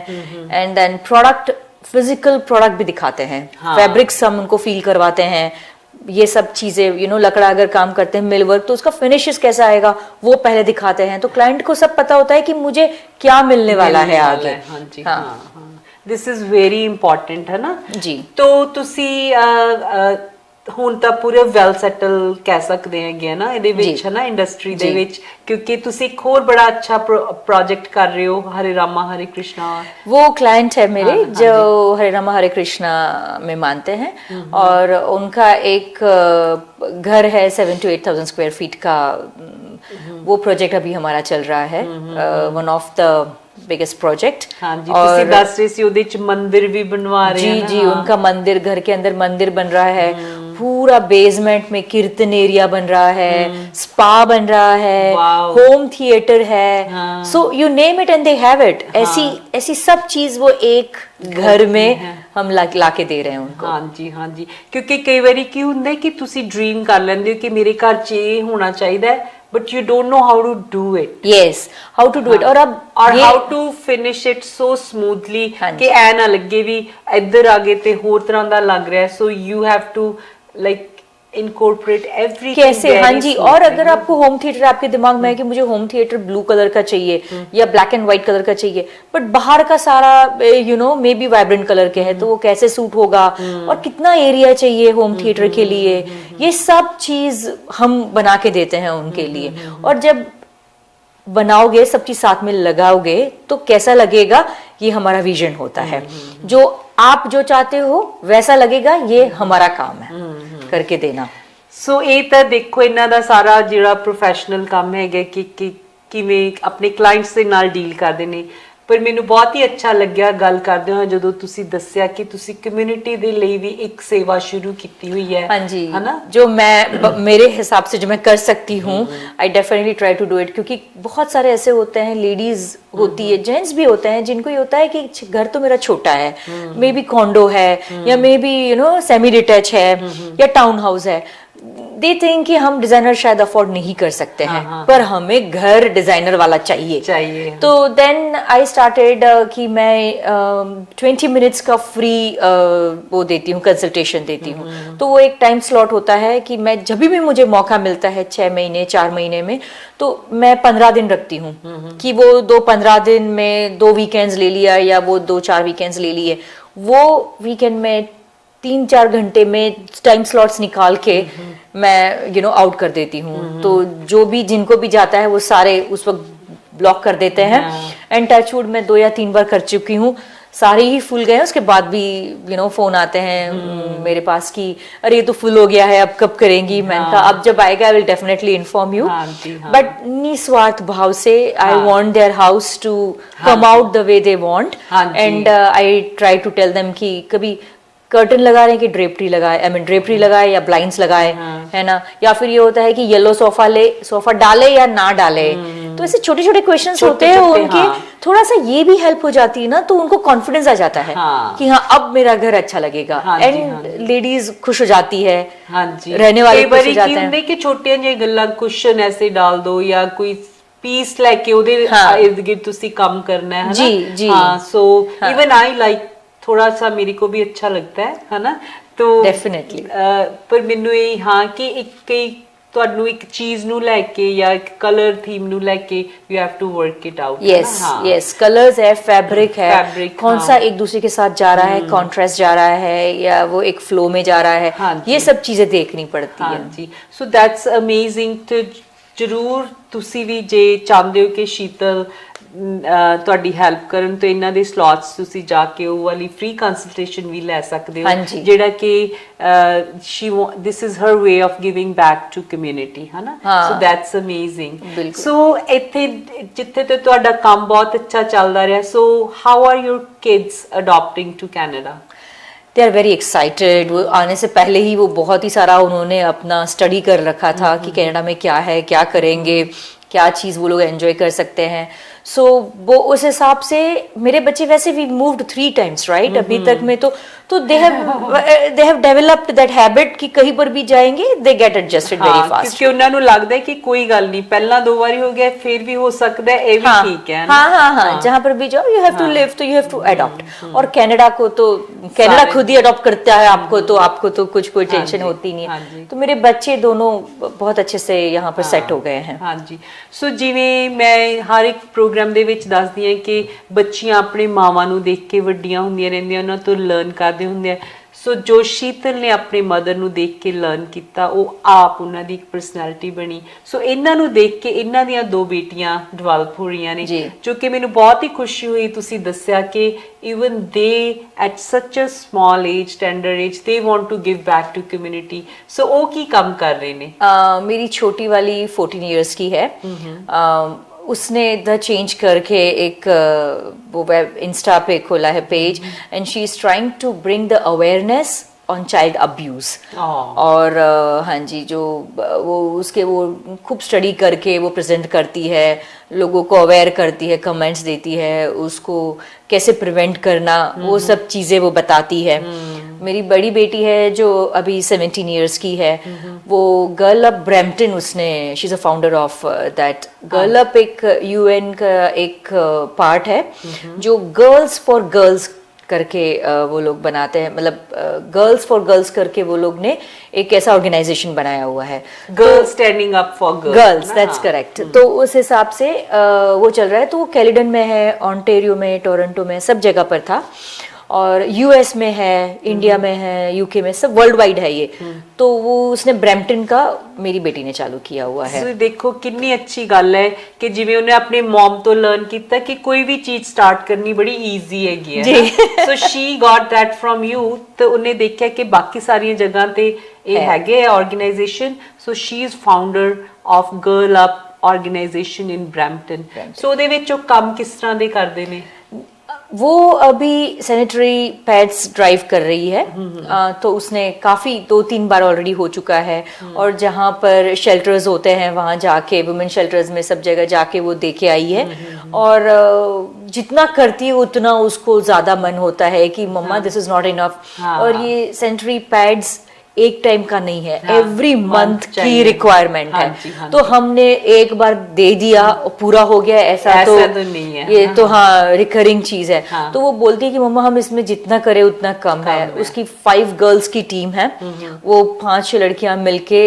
and then product, physical product भी दिखाते हैं, फैब्रिक्स हम उनको फील करवाते हैं, ये सब चीजें यू नो, लकड़ा अगर काम करते हैं मिल वर्क तो उसका फिनिशेस कैसा आएगा वो पहले दिखाते हैं, तो क्लाइंट को सब पता होता है कि मुझे क्या मिलने वाला है आगे। हाँ जी हाँ हाँ, दिस इज वेरी इंपॉर्टेंट, है ना जी। तो ਤੁਸੀਂ ਹੁਣ ਤਾਂ ਪੂਰੇ ਵੈਲ ਸੈਟਲ ਕਹਿ ਸਕਦੇ ਹੈਗੇ ਆ ਨਾ ਇਹਦੇ ਵਿੱਚ, ਹੈ ਨਾ, ਇੰਡਸਟਰੀ ਦੇ ਵਿੱਚ, ਕਿਉਂਕਿ ਤੁਸੀਂ ਇੱਕ ਹੋਰ ਬੜਾ ਅੱਛਾ प्रोजेक्ट कर रहे हो, हरे रामा हरे कृष्णा। वो क्लाइंट है मेरे जो हरे रामा हरे कृष्णा में मानते हैं, और उनका एक घर है 7,000 to 8,000 स्क्वायर फीट का, वो प्रोजेक्ट अभी हमारा चल रहा है, one of the biggest project. हाँ जी, ਤੁਸੀਂ ਦੱਸ ਰਹੇ ਸੀ ਉਹਦੇ ਚ ਮੰਦਿਰ ਵੀ बनवा रहे हैं जी जी, उनका मंदिर, घर के अंदर मंदिर बन रहा है, पूरा बेसमेंट में कीर्तन एरिया बन रहा है, स्पा बन रहा है, होम थिएटर है, so you name it and they have it. ऐसी ऐसी सब चीज वो एक घर में हम लाके दे रहे हैं उनको। हाँ जी हाँ जी, क्योंकि कई बारी की ਹੁੰਦਾ है कि ਤੁਸੀਂ ड्रीम कर लेंदे हो कि मेरे घर च ये होना चाहिए, but you don't know how to do it। yes, how to do it, और अब और how to finish it so smoothly कि ऐ ना लगे भी इधर आगे ते होर तरह दा लग रहा है, so you have to like incorporate everything कैसे। हाँ very जी, smoothly। और अगर आपको होम थिएटर आपके दिमाग में है कि मुझे होम थिएटर ब्लू कलर का चाहिए या ब्लैक एंड व्हाइट कलर का चाहिए, बट बाहर का सारा you know may be vibrant colour के है, तो वो कैसे सूट होगा, और कितना एरिया चाहिए होम थिएटर के लिए, ये सब चीज हम बना के देते हैं उनके लिए। और जब बनाओगे, सब चीज साथ में लगाओगे, तो कैसा लगेगा, ये हमारा विजन होता है, जो आप जो चाहते हो वैसा लगेगा, ये हमारा काम है करके देना। ਸੋ ਇਹ ਤਾਂ ਦੇਖੋ ਇਹਨਾਂ ਦਾ ਸਾਰਾ ਜਿਹੜਾ ਪ੍ਰੋਫੈਸ਼ਨਲ ਕੰਮ ਹੈਗਾ ਕਿ ਕਿਵੇਂ ਆਪਣੇ ਕਲਾਇੰਟਸ ਦੇ ਨਾਲ ਡੀਲ ਕਰਦੇ ਨੇ। ਪਰ ਮੈਨੂੰ ਬਹੁਤ ਹੀ ਅੱਛਾ ਲੱਗਿਆ ਗੱਲ ਕਰਦੇ ਹੋਏ ਜਦੋਂ ਤੁਸੀਂ ਦੱਸਿਆ ਕਿ ਤੁਸੀਂ ਕम्युनिटी ਦੇ ਲਈ ਵੀ ਇੱਕ ਸੇਵਾ ਸ਼ੁਰੂ ਕੀਤੀ ਹੋਈ ਹੈ। हाँ जी, है ना। जो मैं मेरे हिसाब से जो मैं कर सकती हूँ, I definitely try to do it, क्योंकि बहुत सारे ऐसे होते हैं, लेडीज होती है, जेंट्स भी होते हैं, जिनको ये होता है कि घर तो मेरा छोटा है, मे बी कॉन्डो है, या may be you know semi detach है, या टाउन हाउस है, दे थिंक कि हम डिजाइनर शायद अफोर्ड नहीं कर सकते हैं, पर हमें घर डिजाइनर वाला चाहिए। तो देन आई स्टार्टेड कि मैं 20 मिनट्स का फ्री वो देती हूँ, कंसल्टेशन देती हूँ। तो वो एक टाइम स्लॉट होता है कि मैं जब भी मुझे मौका मिलता है 6 महीने 4 महीने में, तो मैं 15 दिन रखती हूँ कि वो 15 दिन में 2 वीकेंड्स ले लिया, या वो 2-4 वीकेंड्स ले लिए, वो वीकेंड में 3-4 घंटे में टाइम स्लॉट्स निकाल के मैं आउट कर देती हूँ। तो जो भी जिनको भी जाता है वो सारे उस वक्त ब्लॉक कर देते हैं। एंड टचवुड मैं 2 या 3 बार कर चुकी हूँ, सारे ही फुल गए। उसके बाद भी फोन आते हैं मेरे पास कि अरे ये तो फुल हो गया है, अब कब करेंगी। मैंने कहा अब जब आएगा I will definitely inform you, but निस्वार्थ भाव से I want their house to come out the way they want. And I try to tell them कि कभी कर्टन लगा रहे हैं कि ड्रेपरी लगाए, आई मीन ड्रेपरी लगाए या ब्लाइंड्स लगाए, है ना। या फिर ये होता है कि येलो सोफा डाले या ना डाले। तो ऐसे छोटे छोटे क्वेश्चंस होते हैं उनके, थोड़ा सा ये भी हेल्प हो जाती है ना, तो उनको कॉन्फिडेंस आ जाता है कि हाँ अब मेरा घर अच्छा लगेगा। एंड लेडीज खुश हो जाती है, रहने वाले खुश हो जाते हैं कि छोटियां जिਹੀਆਂ ਗੱਲਾਂ कुशन ऐसे डाल दो या कोई पीस लेके ਉਹਦੇ इर्द गिर्द ਤੁਸੀਂ ਕੰਮ करना है जी जी। हाँ, सो इवन आई लाइक थोड़ा सा मेरे को भी अच्छा लगता है ना। तो डेफिनेटली पर ਮੈਨੂੰ ਇਹ ਹਾਂ ਕਿ ਇੱਕ ਤੁਹਾਨੂੰ ਇੱਕ ਚੀਜ਼ ਨੂੰ ਲੈ ਕੇ ਜਾਂ ਇੱਕ ਕਲਰ ਥੀਮ ਨੂੰ ਲੈ ਕੇ you have to work it out। Yes yes, colours है, फैब्रिक है, कौन सा एक दूसरे के साथ जा रहा है, कॉन्ट्रास्ट जा रहा है या वो एक फ्लो में जा रहा है, ये सब चीजें देखनी पड़ती है जी। So that's amazing. तो जरूर ਤੁਸੀਂ ਵੀ ਜੇ ਚਾਹੁੰਦੇ ਹੋ ਕਿ ਸ਼ੀਤਲ ਤੁਹਾਡੀ ਹੈਲਪ ਕਰਨ ਤੇ ਇਹਨਾਂ ਦੇ ਸਲੋਟਸ ਤੁਸੀਂ ਜਾ ਕੇ ਉਹ ਵਾਲੀ ਫ੍ਰੀ ਕੰਸਲਟੇਸ਼ਨ ਵੀ ਲੈ ਸਕਦੇ ਹੋ, ਜਿਹੜਾ ਕਿ this is her way of giving back to community, है ना। so that's amazing। so ਇੱਥੇ ਜਿੱਥੇ ਤੇ ਤੁਹਾਡਾ ਕੰਮ ਬਹੁਤ ਅੱਛਾ ਚੱਲਦਾ ਰਿਹਾ, so how are your kids adopting to Canada? They are very excited. वो आने से पहले ही वो बहुत ही सारा उन्होंने अपना स्टडी कर रखा था कि कनाडा में क्या है, क्या करेंगे, क्या चीज़ वो लोग एंजॉय कर सकते हैं। सो वो उस हिसाब से मेरे बच्चे वैसे भी मूव्ड 3 times राइट अभी तक में, तो they have developed that habit कि कहीं पर भी जाएंगे they get adjusted very fast, क्योंकि ਉਹਨਾਂ ਨੂੰ ਲੱਗਦਾ ਹੈ कि कोई गल नहीं, पहला 2 बारी हो गया फिर भी हो सकता है, ये भी ठीक है। हाँ, जहाँ पर भी जाओ यू हैव टू लिव, तो यू हैव टू अडॉप्ट। और कनाडा को तो कनाडा खुद ही अडॉप्ट करता है आपको, तो आपको तो कुछ कोई टेंशन होती नहीं है। तो मेरे बच्चे दोनों बहुत अच्छे से यहाँ पर सेट हो गए हैं। हाँ जी। सो जिवें मैं हर एक प्रोग्राम ਦੇ ਵਿੱਚ ਦੱਸਦੀ ਹਾਂ ਕਿ ਬੱਚੀਆਂ ਆਪਣੇ ਮਾਵਾਂ ਨੂੰ ਦੇਖ ਕੇ ਵੱਡੀਆਂ ਹੁੰਦੀਆਂ ਰਹਿੰਦੀਆਂ, ਉਹਨਾਂ ਤੋਂ ਲਰਨ ਕਰਦੇ ਹੁੰਦੇ ਆ। ਸੋ ਜੋ ਸ਼ੀਤਲ ਨੇ ਆਪਣੇ ਮਦਰ ਨੂੰ ਦੇਖ ਕੇ ਲਰਨ ਕੀਤਾ, ਉਹ ਆਪ ਉਹਨਾਂ ਦੀ ਇੱਕ ਪਰਸਨੈਲਿਟੀ ਬਣੀ। ਸੋ ਇਹਨਾਂ ਨੂੰ ਦੇਖ ਕੇ ਇਹਨਾਂ ਦੀਆਂ 2 ਬੇਟੀਆਂ ਡਿਵੈਲਪ ਹੋ ਰਹੀਆਂ ਨੇ, ਜੋ ਕਿ ਮੈਨੂੰ ਬਹੁਤ ਹੀ ਖੁਸ਼ੀ ਹੋਈ। ਤੁਸੀਂ ਦੱਸਿਆ ਕਿ even they at such a small age, tender age, they want to give back to community। so ਉਹ ਕੀ ਕੰਮ कर रहे ने? मेरी छोटी वाली 14 years की है। उसने द चेंज करके एक वो वेब इंस्टा पे खोला है page, and she is trying to bring the awareness on child abuse. और हाँ जी, जो वो उसके वो खूब स्टडी करके वो प्रेजेंट करती है, लोगों को अवेयर करती है, कमेंट्स देती है, उसको कैसे प्रिवेंट करना, वो सब चीज़ें वो बताती है। मेरी बड़ी बेटी है जो अभी 17 years की है, वो गर्ल अप ब्रैम्पटन, उसने she is a founder of that girl up, एक UN का एक पार्ट है जो गर्ल्स फॉर गर्ल्स करके वो लोग बनाते हैं, मतलब गर्ल्स फॉर गर्ल्स करके वो लोग ने एक ऐसा ऑर्गेनाइजेशन बनाया हुआ है, girls standing up for girls, that's correct. तो उस हिसाब से वो चल रहा है। तो वो कैलिडन में है, ऑन्टेरियो में, टोरंटो में, सब जगह पर था। और US में है, इंडिया में है, UK में, सब वर्ल्ड वाइड है ये। तो वो उसने ब्रैम्पटन का मेरी बेटी ने चालू किया हुआ है। देखो कितनी अच्छी गल है कि जिवें उन्हें अपने मॉम तो लर्न किया कि कोई भी चीज स्टार्ट करनी बड़ी ईजी हैगी है। So she got that from you. तो उन्हें देखा कि बाकी सारी जगह ते ये हैगे organisation. So she is founder of Girl Up organisation in Brampton. So ਉਹਦੇ ਵਿੱਚ ਉਹ ਕੰਮ किस तरह ਦੇ ਕਰਦੇ ਨੇ? वो अभी सैनिटरी पैड्स ड्राइव कर रही है। तो उसने काफ़ी 2-3 बार ऑलरेडी हो चुका है। और जहाँ पर शेल्टर्स होते हैं वहाँ जाके, वुमेन शेल्टर्स में सब जगह जाके वो दे के आई है। और जितना करती है उतना उसको ज़्यादा मन होता है कि मम्मा दिस इज़ नॉट इनफ। और ये सैनिटरी पैड्स एक टाइम का नहीं है, एवरी मंथ की रिक्वायरमेंट है। तो हमने एक बार दे दिया और पूरा हो गया, ऐसा तो नहीं है। ये तो हाँ रिकरिंग चीज है। तो वो बोलती है कि मम्मा हम इसमें जितना करें उतना कम है। उसकी 5 गर्ल्स की टीम है, वो 5 लड़कियां मिलके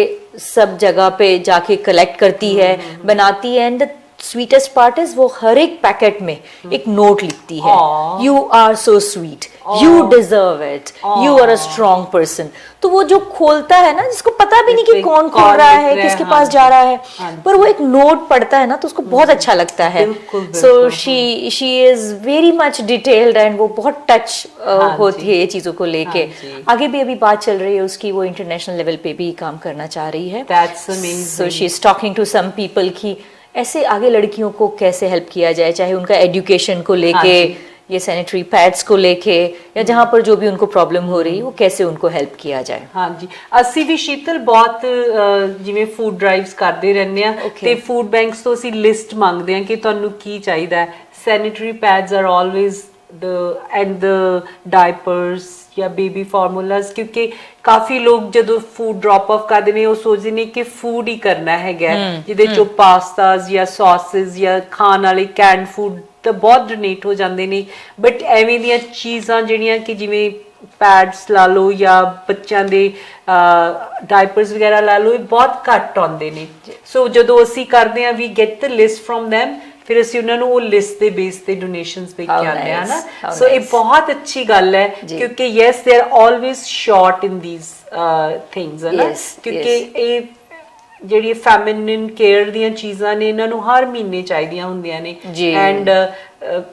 सब जगह पे जाके कलेक्ट करती है, बनाती है। एंड स्वीटेस्ट पार्ट इज वो हर एक पैकेट में एक नोट लिखती है, you are so sweet, you deserve it, you are a strong person. तो वो जो खोलता है ना, जिसको पता भी नहीं कि कौन खोल रहा है, किसके पास जा रहा है, पर वो एक नोट पढ़ता है ना, तो उसको बहुत अच्छा लगता है। So she is very much detailed and वो बहुत टच होती है ये चीजों को लेके। आगे भी अभी बात चल रही है उसकी, वो इंटरनेशनल लेवल पे भी काम करना चाह रही है। So she is talking to some people कि ऐसे आगे लड़कियों को कैसे हेल्प किया जाए, चाहे उनका एजुकेशन को लेके, ये सैनिटरी पैड्स को लेके, या जहाँ पर जो भी उनको प्रॉब्लम हो रही है वो कैसे उनको हेल्प किया जाए। हाँ जी, ਅਸੀਂ ਵੀ ਸ਼ੀਤਲ ਬਹੁਤ ਜਿਵੇਂ ਫੂਡ ਡਰਾਈਵਸ ਕਰਦੇ ਰਹਿੰਦੇ ਆ ਤੇ ਫੂਡ ਬੈਂਕਸ ਤੋਂ ਅਸੀਂ ਲਿਸਟ ਮੰਗਦੇ ਆ ਕਿ ਤੁਹਾਨੂੰ ਕੀ ਚਾਹੀਦਾ ਹੈ। Sanitary pads R always the diapers या बेबी फार्मूलाज, क्योंकि काफी लोग जो फूड ड्रॉप ऑफ करते हैं वो सोचते हैं कि फूड ही करना है जिहदे चो पास्ताज या सॉसेज या खाण वाले कैंड फूड तो बहुत डोनेट हो जाते हैं, बट एवें दी चीज़ां जिहड़ियां कि जिवें पैड्स ला लो या बच्चों के डायपर्स वगैरह ला लो, ये बहुत घट आते हैं। सो जो असी करते हैं, we get the list from them, फिर ਅਸੀਂ ਉਹਨਾਂ ਨੂੰ ਉਹ ਲਿਸਟ ਦੇ ਬੇਸ ਤੇ ਡੋਨੇਸ਼ਨਸ ਦੇ ਕੇ ਆਉਂਦੇ ਆ ਨਾ। ਸੋ ਇਹ ਬਹੁਤ ਅੱਛੀ ਗੱਲ ਹੈ ਕਿਉਂਕਿ yes they are always short in these things ਹੈ ਨਾ, ਕਿਉਂਕਿ ਇਹ ਜਿਹੜੀ ਫੈਮਿਨਿਨ ਕੇਅਰ ਦੀਆਂ ਚੀਜ਼ਾਂ ਨੇ ਇਹਨਾਂ ਨੂੰ ਹਰ ਮਹੀਨੇ ਚਾਹੀਦੀਆਂ ਹੁੰਦੀਆਂ ਨੇ। ਐਂਡ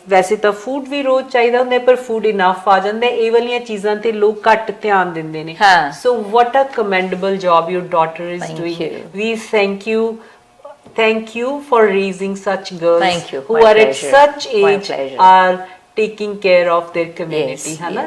ਵੈਸੇ ਤਾਂ ਫੂਡ ਵੀ ਰੋਜ਼ ਚਾਹੀਦਾ ਹੁੰਦਾ, ਪਰ ਫੂਡ ਇਨਫ ਆ ਜਾਂਦਾ, ਇਹ ਵਾਲੀਆਂ ਚੀਜ਼ਾਂ ਤੇ ਲੋਕ ਘੱਟ ਧਿਆਨ ਦਿੰਦੇ ਨੇ। So what a commendable job your daughter is doing. We thank you for raising such girls who are at such age are taking care of their community, है ना।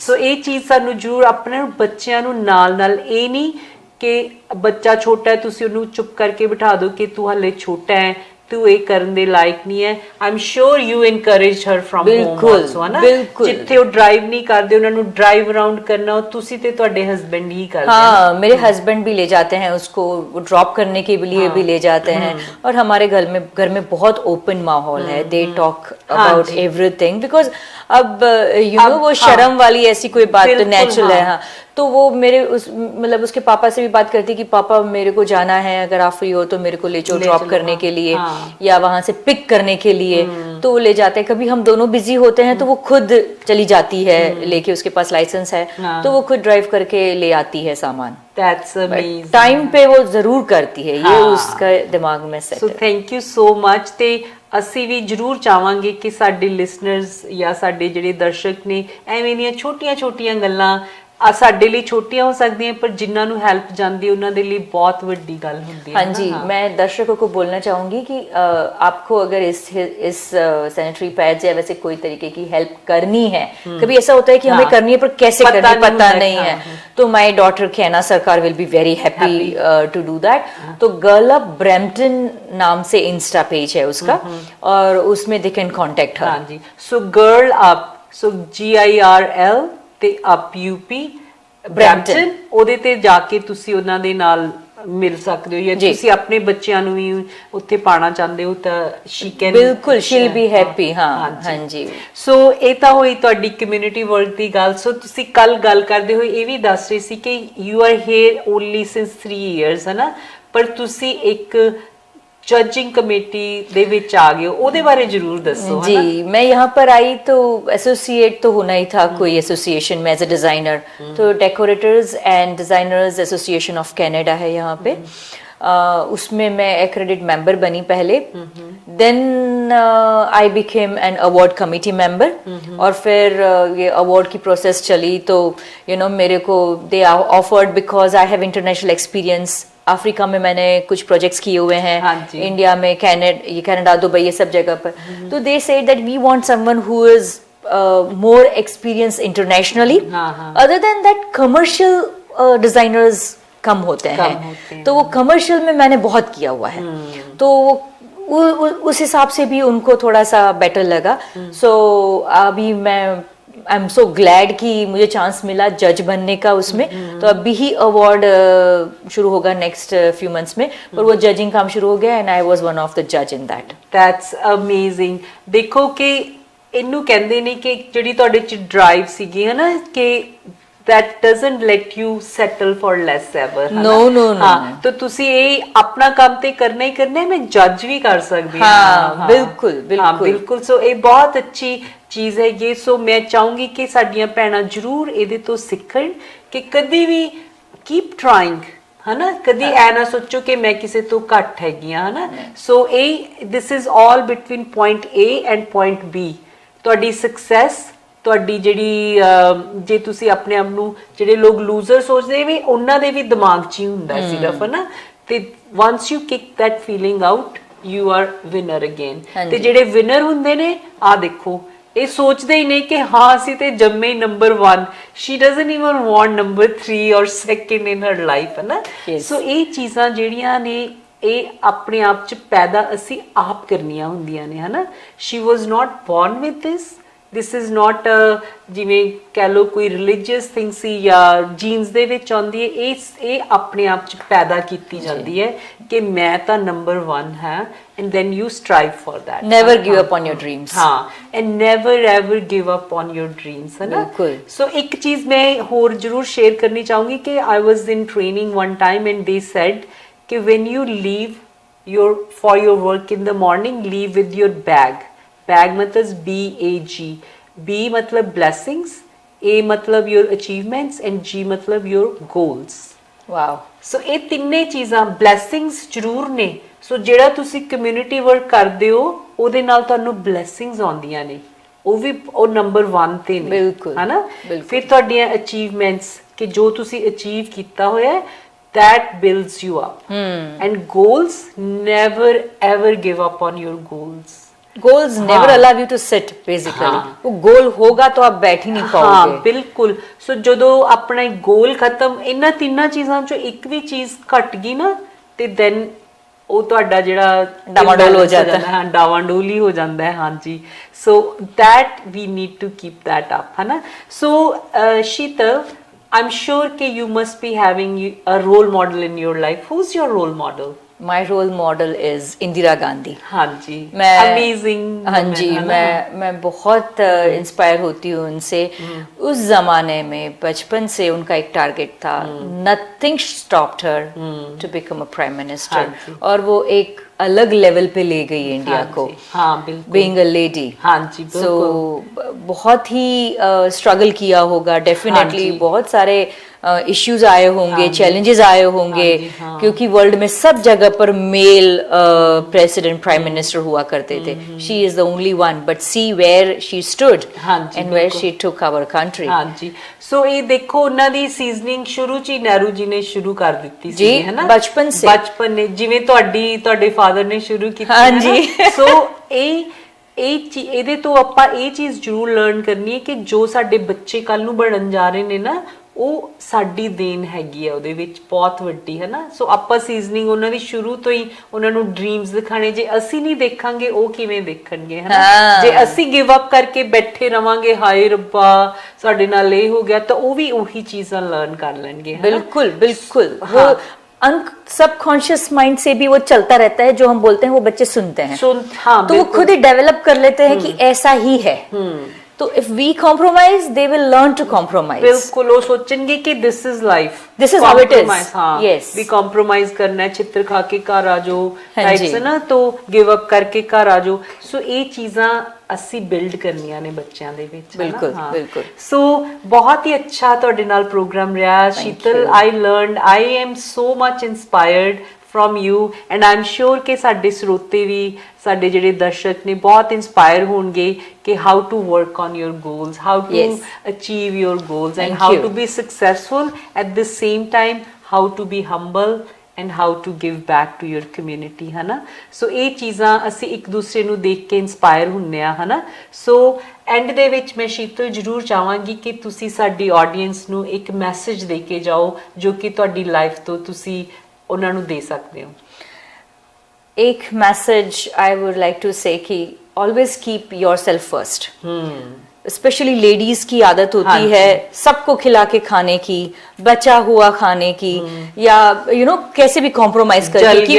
so ਇਹ ਚੀਜ਼ ਸਾਨੂੰ ਜ਼ਰੂਰ ਆਪਣੇ ਬੱਚਿਆਂ ਨੂੰ ਨਾਲ ਇਹ ਨਹੀਂ ਕਿ ਬੱਚਾ ਛੋਟਾ ਹੈ ਤੁਸੀਂ ਉਹਨੂੰ ਚੁੱਪ ਕਰਕੇ ਬਿਠਾ ਦਿਓ ਕਿ ਤੂੰ ਹਲੇ ਛੋਟਾ ਹੈ, ਤੂੰ ਇਹ ਕਰਨ ਦੇ ਲਾਇਕ ਨਹੀਂ ਹੈ। I am sure you encourage her from home also, ਹੈ ਨਾ। ਜਿੱਥੇ ਉਹ ਡਰਾਈਵ ਨਹੀਂ ਕਰਦੇ ਉਹਨਾਂ ਨੂੰ ਡਰਾਈਵ ਅਰਾउंड करना हो, ਤੁਸੀਂ ਤੇ ਤੁਹਾਡੇ हस्बैंड ही करते हैं। हाँ, मेरे हस्बैंड भी ले जाते हैं उसको, ड्रॉप करने के लिए भी ले जाते हैं। और हमारे घर में बहुत ओपन माहौल है, they talk about everything, because अब यू नो वो शर्म वाली ऐसी कोई बात तो नेचुरल है। हाँ, तो वो मेरे मतलब उसके पापा से भी बात करती कि पापा मेरे को जाना है, अगर आप फ्री हो तो मेरे को ले चलो ड्रॉप करने के लिए, या वहां से पिक करने के लिए, तो वो ले जाते हैं। कभी हम दोनों बिजी होते हैं तो वो खुद चली जाती है लेके, उसके पास लाइसेंस है तो वो खुद ड्राइव करके ले आती है सामान। That's amazing. टाइम पे वो जरूर करती है, ये उसका दिमाग में सेट है। So thank you so much। ਤੇ ਅਸੀਂ ਵੀ ਜ਼ਰੂਰ ਚਾਹਾਂਗੇ ਕਿ ਸਾਡੇ ਲਿਸਨਰਸ ਜਾਂ ਸਾਡੇ ਜਿਹੜੇ ਦਰਸ਼ਕ ਨੇ ਐਵੇਂ ਦੀਆਂ ਛੋਟੀਆਂ ਗੱਲਾਂ ਸਾਡੇ ਲਈ ਛੋਟੀਆਂ ਹੋ ਸਕਦੀਆਂ, ਪਰ ਜਿਨ੍ਹਾਂ ਨੂੰ ਹੈਲਪ ਜਾਂਦੀ ਉਹਨਾਂ ਦੇ ਲਈ ਬਹੁਤ ਵੱਡੀ ਗੱਲ ਹੁੰਦੀ है। हाँ जी, मैं दर्शकों को बोलना चाहूंगी कि आपको अगर इस सैनिटरी पैड्स या वैसे कोई तरीके की हेल्प करनी है, कभी ऐसा होता है कि हमें करनी है पर कैसे करनी पता नहीं है, तो my daughter Kahna Sarkar will be very happy to do that. तो गर्ल अप ब्रैम्पटन नाम से इंस्टा पेज है उसका, और उसमें दे कैन कॉन्टेक्ट हर। हाँ जी, सो गर्ल अप, सो GIRL ਤੇ ਅਪ UP ਬ੍ਰੈਂਪਟਨ, ਉਹਦੇ ਤੇ ਜਾ ਕੇ ਤੁਸੀਂ ਉਹਨਾਂ ਦੇ ਨਾਲ ਮਿਲ ਸਕਦੇ ਹੋ, ਜਾਂ ਤੁਸੀਂ ਆਪਣੇ ਬੱਚਿਆਂ ਨੂੰ ਵੀ ਉੱਥੇ ਪਾਣਾ ਚਾਹੁੰਦੇ ਹੋ ਤਾਂ she can, ਬਿਲਕੁਲ she'll be happy। ਹਾਂ ਜੀ। ਸੋ ਇਹ ਤਾਂ ਹੋਈ ਤੁਹਾਡੀ ਕਮਿਊਨਿਟੀ ਵਰਕ ਦੀ ਗੱਲ। ਸੋ ਤੁਸੀਂ ਕੱਲ ਗੱਲ ਕਰਦੇ ਹੋਏ ਇਹ ਵੀ ਦੱਸ ਰਹੇ ਸੀ ਕਿ you are here only since 3 years, ਹੈ ਨਾ, ਪਰ ਤੁਸੀਂ ਇੱਕ जजिंग कमेटी दे विच आ गए, ओदे बारे जरूर दसो। जी, मैं यहाँ पर आई तो एसोसिएट तो होना ही था कोई एसोसिएशन में एज अ डिजाइनर, तो decorators and designers association of Canada है यहाँ पे। उसमें मैं एक्रेडिट मेंबर बनी पहले, then I became an award committee member, और फिर ये अवार्ड की प्रोसेस चली तो यू नो मेरे को they offered, because I have international experience. Africa में मैंने कुछ प्रोजेक्ट्स किए हुए हैं, इंडिया में कनाडा दुबई ये सब जगह पर, तो they said that we want someone who is more experience internationally, other than that commercial designers कम होते हैं, तो वो कमर्शियल में मैंने बहुत किया हुआ है, तो उस हिसाब से भी उनको थोड़ा सा बेटर लगा। सो अभी मैं आई एम सो ग्लैड कि मुझे चांस मिला जज बनने का उसमें। तो अभी ही अवार्ड शुरू होगा नेक्स्ट फ्यू मंथ्स में, पर वो जजिंग काम शुरू हो गया and I was one of the जज इन दैट। That's amazing. देखो कि ਇਹਨੂੰ ਕਹਿੰਦੇ ਨੇ ਕਿ ਜਿਹੜੀ ਤੁਹਾਡੇ ਚ ਡਰਾਈਵ ਸੀਗੀ ਹੈ ਨਾ, ਕਿ that doesn't let you settle for less ever है No, ना? no, no, हाँ, no. तो ਤੁਸੀਂ ਇਹ ਆਪਣਾ ਕੰਮ ਤੇ ਕਰਨਾ ਹੀ ਕਰਨਾ ਹੈ, ਮੈਂ ਜੱਜ ਵੀ ਕਰ ਸਕਦੀ ਹਾਂ, ਬਿਲਕੁਲ, ਹਾਂ ਬਿਲਕੁਲ। ਬਿਲਕੁਲ। ਸੋ ਇਹ ਬਹੁਤ ਅੱਛੀ ਚੀਜ਼ ਹੈਗੀ। ਸੋ ਮੈਂ ਚਾਹੂੰਗੀ ਕਿ ਸਾਡੀਆਂ ਭੈਣਾਂ ਜ਼ਰੂਰ ਇਹਦੇ ਤੋਂ ਸਿੱਖਣ ਕਿ ਕਦੀ ਵੀ ਕੀਪ ਟਰਾਈਂਗ ਹਨਾ, ਕਦੀ ਐ ਨਾ ਸੋਚੋ ਕਿ ਮੈਂ ਕਿਸੇ ਤੋਂ ਘੱਟ ਹੈਗੀ ਆ ਹਨਾ। ਸੋ ਇਹ this is all between point A and point B। ਤੁਹਾਡੀ ਸਕਸੈਸ, ਤੁਹਾਡੀ ਜਿਹੜੀ ਜੇ ਤੁਸੀਂ ਆਪਣੇ ਆਪ ਨੂੰ, ਜਿਹੜੇ ਲੋਕ ਲੂਜ਼ਰ ਸੋਚਦੇ ਵੀ ਉਹਨਾਂ ਦੇ ਵੀ ਦਿਮਾਗ 'ਚ ਹੀ ਹੁੰਦਾ ਸਿਰਫ ਹਨਾ, ਤੇ once you ਕਿਕ that feeling out you are winner again. ਤੇ ਜਿਹੜੇ ਵਿਨਰ ਹੁੰਦੇ ਨੇ ਆ ਦੇਖੋ, ਇਹ ਸੋਚਦੇ ਹੀ ਨਹੀਂ ਕਿ ਹਾਂ ਅਸੀਂ ਤੇ ਜੰਮੇ number 1। She doesn't even want number 3 ਔਰ ਸੈਕਿੰਡ ਇਨ ਹਰ ਲਾਈਫ ਹੈ ਨਾ। ਸੋ ਇਹ ਚੀਜ਼ਾਂ ਜਿਹੜੀਆਂ ਨੇ ਇਹ ਆਪਣੇ ਆਪ ਚ ਪੈਦਾ ਅਸੀਂ ਆਪ ਕਰਨੀਆਂ ਹੁੰਦੀਆਂ ਨੇ ਹਨਾ। She was not born with this is not ਜਿਵੇਂ ਕਹਿ ਲਓ ਕੋਈ ਰਿਲੀਜੀਅਸ ਥਿੰਗ ਸੀ ਜਾਂ ਜੀਨਸ ਦੇ ਵਿੱਚ ਆਉਂਦੀ ਹੈ। ਇਹ ਆਪਣੇ ਆਪ ਚ ਪੈਦਾ ਕੀਤੀ ਜਾਂਦੀ ਹੈ ਕਿ ਮੈਂ ਤਾਂ ਨੰਬਰ 1 ਹੈ and then you strive for that. Never give up on your dreams. हाँ and never ever give up on your dreams है ना। बिल्कुल। So एक चीज मैं और जरूर शेयर करनी चाहूंगी कि I was in training one time and they said कि when you leave for your work in the morning, leave with your bag. Bag मतलब BAG. B मतलब blessings, A मतलब your achievements and G मतलब your goals. Wow. ਸੋ ਇਹ ਤਿੰਨੇ ਚੀਜ਼ਾਂ blessings ਜ਼ਰੂਰ ਨੇ। ਸੋ ਜਿਹੜਾ ਤੁਸੀਂ ਕਮਿਊਨਿਟੀ ਵਰਕ ਕਰਦੇ ਹੋ ਉਹਦੇ ਨਾਲ ਤੁਹਾਨੂੰ ਬਲੈਸਿੰਗਸ ਆਉਂਦੀਆਂ ਨੇ, ਉਹ ਵੀ ਉਹ ਨੰਬਰ 1 ਤੇ ਨੇ ਬਿਲਕੁਲ, ਹਨਾ। ਬਿਲਕੁਲ। ਫਿਰ ਤੁਹਾਡੀਆਂ ਅਚੀਵਮੈਂਟਸ ਕਿ ਜੋ ਤੁਸੀਂ ਅਚੀਵ ਕੀਤਾ ਹੋਇਆ ਹੈ that builds you up. And goals, never ever give up on your goals. Goals never allow you to sit basically. वो गोल होगा तो आप बैठ ही नहीं ਹਾਂ पाओगे। ਬਿਲਕੁਲ। ਸੋ ਜਦੋਂ ਆਪਣਾ ਗੋਲ ਖਤਮ, ਇਹਨਾਂ ਤਿੰਨਾਂ ਚੀਜ਼ਾਂ ਚੋਂ ਇੱਕ ਵੀ ਚੀਜ਼ ਘਟ ਗਈ ਨਾ ਤੇ ਦੈਨ ਉਹ ਤੁਹਾਡਾ ਜਿਹੜਾ ਡਾਵਾਡੋਲ ਹੋ imbalance ਜਾਂਦਾ ਹੈ। ਹਾਂ ਡਾਵਾਡੋਲ ਹੀ ਹੋ ਜਾਂਦਾ ਹੈ। ਹਾਂਜੀ। ਸੋ that we need to keep that up ਹੈ ਨਾ। ਸੋ ਸ਼ੀਤਲ, I'm sure ਕਿ you must be having a role model in your life. Who's your role model? My role model is Indira Gandhi. ਹਾਂਜੀ मैं अमेजिंग। हाँ जी, मैं बहुत इंस्पायर होती हूँ उनसे। उस जमाने में बचपन से उनका एक टारगेट था, nothing stopped her to become a prime minister, और वो एक अलग लेवल पे ले गई इंडिया को। हाँ बिल्कुल। Being a lady. हाँ जी सो बहुत ही स्ट्रगल किया होगा डेफिनेटली। बहुत सारे इश्यूज आए होंगे, चैलेंजेस आए होंगे, क्योंकि वर्ल्ड में सब जगह पर मेल प्रेसिडेंट प्राइम मिनिस्टर हुआ करते थे। She is the only one, but see where she stood and where she took our country. हाँ जी। सो ये देखो ਉਹਨਾਂ ਦੀ ਸੀਜ਼ਨਿੰਗ ਸ਼ੁਰੂ ਚ ਹੀ ਨਹਿਰੂ ਜੀ ਨੇ ਸ਼ੁਰੂ ਕਰ ਦਿੱਤੀ ਸੀ ਹੈ ਨਾ। ਬਚਪਨ ਸੇ। ਬਚਪਨ ਨੇ ਜਿਵੇਂ ਤੁਹਾਡੇ ਫਾਦਰ ਨੇ ਸ਼ੁਰੂ ਕੀਤੀ ਹਾਂ ਹੈ ਨਾ। ਜੀ। ਸੋ ਇਹਦੇ ਤੋਂ ਆਪਾਂ ਇਹ ਚੀਜ਼ ਜ਼ਰੂਰ ਲਰਨ ਕਰਨੀ ਹੈ ਕਿ ਜੋ ਸਾਡੇ ਬੱਚੇ ਕੱਲ ਨੂੰ ਬਣਨ ਜਾ ਰਹੇ ਨੇ ਨਾ, ਉਹ ਸਾਡੀ ਦੇਣ ਹੈਗੀ ਹੈ ਉਹਦੇ ਵਿੱਚ ਬਹੁਤ ਵੱਡੀ ਹੈ ਨਾ। ਸੋ ਆਪਾਂ ਸੀਜ਼ਨਿੰਗ ਉਹਨਾਂ ਦੀ ਸ਼ੁਰੂ ਤੋਂ ਹੀ ਉਹਨਾਂ ਨੂੰ ਡ੍ਰੀਮਸ ਦਿਖਾਣੇ। ਜੇ ਅਸੀਂ ਨਹੀਂ ਦੇਖਾਂਗੇ ਉਹ ਕਿਵੇਂ ਦੇਖਣਗੇ ਹੈ ਨਾ। ਜੇ ਅਸੀਂ ਗਿਵ ਅਪ ਕਰਕੇ ਬੈਠੇ ਰਵਾਂਗੇ ਹਾਏ ਰੱਬਾ ਸਾਡੇ ਨਾਲ ਇਹ ਹੋ ਗਿਆ, ਤਾਂ ਉਹ ਵੀ ਉਹੀ ਚੀਜ਼ਾਂ ਲਰਨ ਕਰ ਲੈਣਗੇ। बिल्कुल बिल्कुल। वो सबकॉन्शियस माइंड से भी वो चलता रहता है, जो हम बोलते हैं वो बच्चे सुनते हैं। हाँ तो वो खुद ही डेवलप कर लेते हैं कि ऐसा ही है। तो if we compromise, they will learn to compromise. बिल्कुल। वो सोचेंगे कि this is life, This is how it is. हाँ Yes. भी compromise करना है, चित्र खा के घर आ जाओ हाँ टाइप्स जी। है ना, तो give up करके घर आ जाओ। सो ये चीज़ां ਅਸੀਂ ਬਿਲਡ ਕਰਨੀਆਂ ਨੇ ਬੱਚਿਆਂ ਦੇ ਵਿੱਚ। ਬਿਲਕੁਲ ਬਿਲकुल। ਸੋ ਬਹੁਤ ਹੀ ਅੱਛਾ ਤੁਹਾਡੇ ਨਾਲ ਪ੍ਰੋਗਰਾਮ ਰਿਹਾ Sheetal. I learned, I am so much inspired from you and I'm sure ਕਿ ਸਾਡੇ ਸਰੋਤੇ ਵੀ, ਸਾਡੇ ਜਿਹੜੇ ਦਰਸ਼ਕ ਨੇ ਬਹੁਤ ਇਨਸਪਾਇਰ ਹੋਣਗੇ ਕਿ how to work on your goals, how to achieve your goals and how to be successful at the same time, how to be humble and how to give back to your community ਹੈ ਨਾ। ਸੋ ਇਹ ਚੀਜ਼ਾਂ ਅਸੀਂ ਇੱਕ ਦੂਸਰੇ ਨੂੰ ਦੇਖ ਕੇ inspire ਹੁੰਨੇ ਆ ਹੈ ਨਾ। ਸੋ ਐਂਡ ਦੇ ਵਿੱਚ ਮੈਂ ਸ਼ੀਤਲ ਜ਼ਰੂਰ ਚਾਹਾਂਗੀ ਕਿ ਤੁਸੀਂ ਸਾਡੀ ਆਡੀਅנס ਨੂੰ ਇੱਕ ਮੈਸੇਜ ਦੇ ਕੇ ਜਾਓ ਜੋ ਕਿ ਤੁਹਾਡੀ ਲਾਈਫ ਤੋਂ ਤੁਸੀਂ ਉਹਨਾਂ ਨੂੰ ਦੇ ਸਕਦੇ ਹੋ। एक message I would like to say कि always keep yourself first. Specially ladies की आदत होती है सबको खिला के खाने की, बचा हुआ खाने की, या कैसे भी कॉम्प्रोमाइज करके कि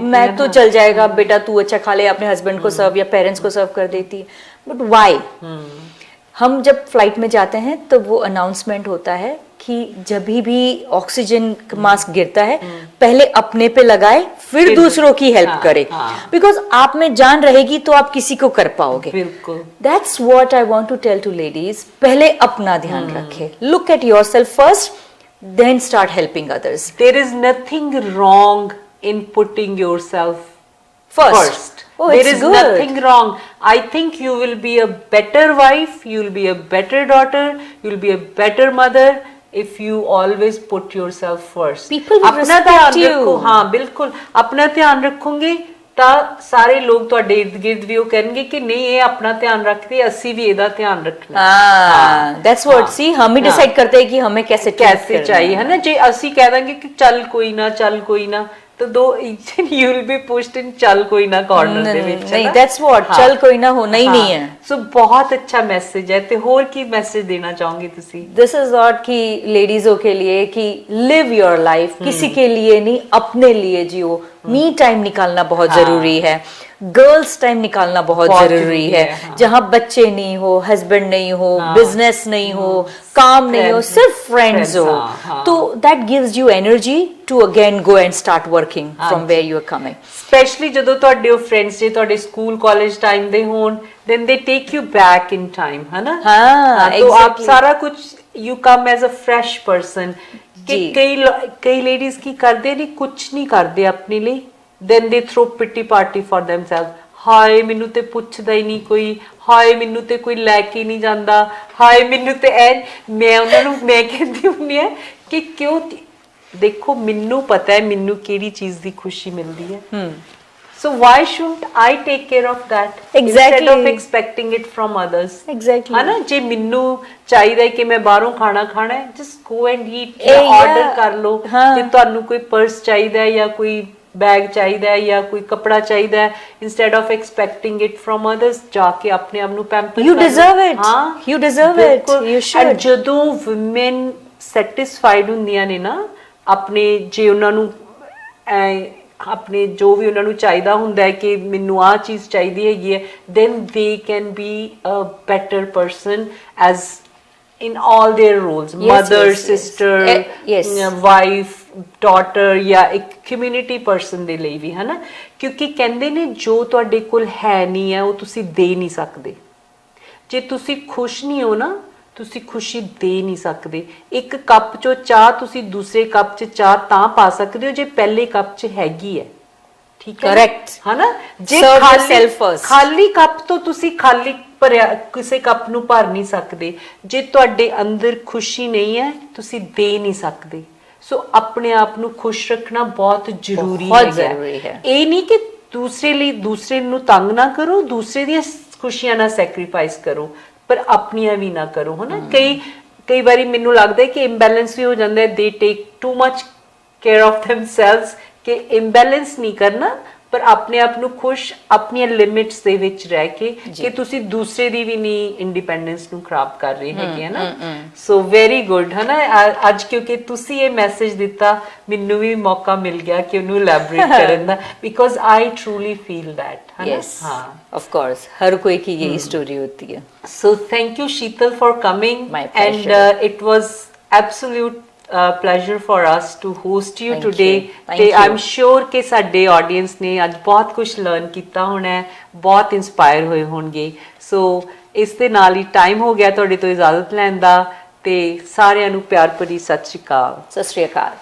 मैं तो चल जाएगा बेटा, तू अच्छा खा ले, अपने हस्बैंड को सर्व या पेरेंट्स को सर्व कर देती है। But why? हम जब फ्लाइट में जाते हैं तो वो अनाउंसमेंट होता है कि जब भी ऑक्सीजन मास्क गिरता है पहले अपने पे लगाए फिर दूसरों की हेल्प करे, बिकॉज आप में जान रहेगी तो आप किसी को कर पाओगे। बिल्कुल, that's what I want to tell to ladies, पहले अपना ध्यान रखे, look at yourself first, then start helping others. There is nothing wrong in putting yourself First. Oh, there it's is good. nothing wrong. I think you will be a better wife, you will be a better daughter, you will be a better mother if you always put yourself first. People will अपना respect ध्यान you. रखो, हाँ बिल्कुल, अपना ध्यान रखोगे ਤਾਂ ਸਾਰੇ ਲੋਕ ਤੁਹਾਡੇ ਇਰਦ ਗਿਰਦ ਵੀ ਉਹ ਕਹਿਣਗੇ ਕਿ ਨਹੀਂ ਇਹ ਆਪਣਾ ਧਿਆਨ ਰੱਖਦੀ, ਅਸੀਂ ਵੀ ਇਹਦਾ ਧਿਆਨ ਰੱਖਣਾ। दैट्स व्हाट, सी हम ही डिसाइड करते हैं कि हमें कैसे कैसे चाहिए, है ना। जे ਅਸੀਂ ਕਹਿ ਦਾਂਗੇ ਕਿ ਚੱਲ ਕੋਈ ਨਾ, ਚੱਲ ਕੋਈ ਨਾ, तो दो you will be pushed in चल कोई ना कॉर्नर ਦੇ ਵਿੱਚ। नहीं, that's what, चल कोई ना होना ही नहीं है। सो बहुत अच्छा मैसेज है। ਤੇ ਹੋਰ ਕੀ मैसेज देना चाहोगे ਤੁਸੀਂ? दिस इज नॉट कि लेडीजों के लिए कि लिव योर लाइफ, किसी के लिए नहीं, अपने लिए जियो। मी टाइम निकालना बहुत जरूरी है, गर्ल्स टाइम निकालना बहुत जरूरी है, जहाँ बच्चे नहीं हो, हस्बैंड नहीं हो, बिजनेस नहीं हो, काम नहीं हो, सिर्फ फ्रेंड्स हो, तो that gives you energy to again go and start working from where you are coming. Specially ਜਦੋਂ ਤੁਹਾਡੇ फ्रेंड्स ਜੇ ਤੁਹਾਡੇ स्कूल कॉलेज टाइम ਦੇ ਹੋਣ, then they take you back in time, है ना। हाँ, तो आप सारा कुछ you come as a fresh person। कि कई लेडीज की करते नहीं, कुछ नहीं करते अपने लिए, then they throw pity party for themselves। ਹਾਏ ਮੈਨੂੰ ਤੇ ਪੁੱਛਦਾ ਹੀ ਨਹੀਂ ਕੋਈ, ਹਾਏ ਮੈਨੂੰ ਤੇ ਕੋਈ ਲੈ ਕੇ ਨਹੀਂ ਜਾਂਦਾ, ਹਾਏ ਮੈਨੂੰ ਤੇ ਐ, ਮੈਂ ਉਹਨਾਂ ਨੂੰ ਮੈਂ ਕਹਿੰਦੀ ਹੁੰਦੀ ਆ ਕਿ ਕਿਉਂ, ਦੇਖੋ ਮੈਨੂੰ ਪਤਾ ਹੈ ਮੈਨੂੰ ਕਿਹੜੀ ਚੀਜ਼ ਦੀ ਖੁਸ਼ੀ ਮਿਲਦੀ ਹੈ। So why shouldn't I take care of that? Exactly. Instead of expecting it from others. Exactly. है ना, जे मिन्नू चाहिए कि मैं बाहरों खाना खाना है, just go and eat, या order कर लो। हाँ। जे ਤੁਹਾਨੂੰ ਕੋਈ पर्स चाहिए या कोई बैग चाहिए या कोई कपड़ा चाहिए, instead of expecting it from others, जाके अपने आप ਨੂੰ pamper You कर लो। deserve it. हाँ, You deserve it. बिल्कुल। You should. And ਜਦੋਂ women satisfied ਹੁੰਦੀਆਂ ਨੇ ਨਾ ਆਪਣੇ, ਜੇ ਉਹਨਾਂ ਨੂੰ ਆਪਣੇ ਜੋ ਵੀ ਉਹਨਾਂ ਨੂੰ ਚਾਹੀਦਾ ਹੁੰਦਾ ਹੈ ਕਿ ਮੈਨੂੰ ਆਹ ਚੀਜ਼ ਚਾਹੀਦੀ ਹੈਗੀ ਹੈ, then they can be a better person as in all their roles, mother, sister, wife, daughter ਜਾਂ ਇੱਕ community person ਦੇ ਲਈ ਵੀ, ਹੈ ਨਾ। ਕਿਉਂਕਿ ਕਹਿੰਦੇ ਨੇ ਜੋ ਤੁਹਾਡੇ ਕੋਲ ਹੈ ਨਹੀਂ ਹੈ ਉਹ ਤੁਸੀਂ ਦੇ ਨਹੀਂ ਸਕਦੇ। ਜੇ ਤੁਸੀਂ ਖੁਸ਼ ਨਹੀਂ ਹੋ ਨਾ, ਤੁਸੀਂ ਖੁਸ਼ੀ ਦੇ ਨਹੀਂ ਸਕਦੇ। ਇੱਕ ਕੱਪ ਚੋਂ ਚਾਹ ਤੁਸੀਂ ਦੂਸਰੇ ਕੱਪ 'ਚ ਚਾਹ ਤਾਂ ਪਾ ਸਕਦੇ ਹੋ ਜੇ ਪਹਿਲੇ ਕੱਪ 'ਚ ਹੈਗੀ ਹੈ, ਠੀਕ ਹੈ, Correct. ਹੈ ਨਾ। ਜੇ Serve yourself first. ਖਾਲੀ ਕੱਪ ਤੋਂ ਤੁਸੀਂ ਖਾਲੀ ਭਰਿਆ ਕਿਸੇ ਕੱਪ ਨੂੰ ਭਰ ਨਹੀਂ ਸਕਦੇ। ਜੇ ਤੁਹਾਡੇ ਅੰਦਰ ਖੁਸ਼ੀ ਨਹੀਂ ਹੈ ਤੁਸੀਂ ਦੇ ਨਹੀਂ ਸਕਦੇ। ਸੋ ਆਪਣੇ ਆਪ ਨੂੰ ਖੁਸ਼ ਰੱਖਣਾ ਬਹੁਤ ਜ਼ਰੂਰੀ ਹੈ। ਇਹ ਨਹੀਂ ਕਿ ਦੂਸਰੇ ਲਈ ਦੂਸਰੇ ਨੂੰ ਤੰਗ ਨਾ ਕਰੋ, ਦੂਸਰੇ ਦੀਆਂ ਖੁਸ਼ੀਆਂ ਨਾਲ ਸੈਕਰੀਫਾਈਸ ਕਰੋ, ਪਰ ਆਪਣੀਆਂ ਵੀ ਨਾ ਕਰੋ, ਹੈ ਨਾ। ਕਈ ਵਾਰੀ ਮੈਨੂੰ ਲੱਗਦਾ ਹੈ ਕਿ ਇੰਬੈਲੈਂਸ ਵੀ ਹੋ ਜਾਂਦਾ ਹੈ, they take too much care of themselves, ਕਿ ਇੰਬੈਲੈਂਸ ਨਹੀਂ ਕਰਨਾ, ਪਰ ਆਪਣੇ ਆਪ ਨੂੰ ਖੁਸ਼ ਆਪਣੀਆਂ ਲਿਮਿਟਸ ਦੇ ਵਿੱਚ ਰਹਿ ਕੇ, ਕਿ ਤੁਸੀਂ ਦੂਸਰੇ ਦੀ ਵੀ ਨਹੀਂ ਇੰਡੀਪੈਂਡੈਂਸ ਨੂੰ ਖਰਾਬ ਕਰ ਰਹੇ ਹੈਗੇ, ਹੈ ਨਾ। ਸੋ ਵੈਰੀ ਗੁੱਡ, ਹੈ ਨਾ। ਅੱਜ ਕਿਉਂਕਿ ਤੁਸੀਂ ਇਹ ਮੈਸੇਜ ਦਿੱਤਾ, ਮੈਨੂੰ ਵੀ ਮੌਕਾ ਮਿਲ ਗਿਆ ਕਿ ਉਹਨੂੰ ਇਲੈਬੋਰੇਟ ਕਰਨ ਦਾ, ਬਿਕॉज आई ट्रूली फील दैट, है ना। हाँ, ऑफ कोर्स, हर कोई की यही स्टोरी होती है। So thank you Sheetal for coming, My pleasure. and it was absolute pleasure for us to host you Thank today। you. Thank ਤੇ you. I'm sure ਕਿ ਸਾਡੇ audience ਨੇ ਅੱਜ ਬਹੁਤ ਕੁਝ ਲਰਨ ਕੀਤਾ ਹੋਣਾ ਹੈ, ਬਹੁਤ ਇਨਸਪਾਇਰ ਹੋਏ ਹੋਣਗੇ। ਸੋ ਇਸ ਦੇ ਨਾਲ ਹੀ ਟਾਈਮ ਹੋ ਗਿਆ ਤੁਹਾਡੇ ਤੋਂ ਇਜਾਜ਼ਤ ਲੈਣ ਦਾ, ਤੇ ਸਾਰਿਆਂ ਨੂੰ ਪਿਆਰ ਭਰੀ ਸਤਿ ਸ਼੍ਰੀ ਅਕਾਲ। सत श्री अकाल।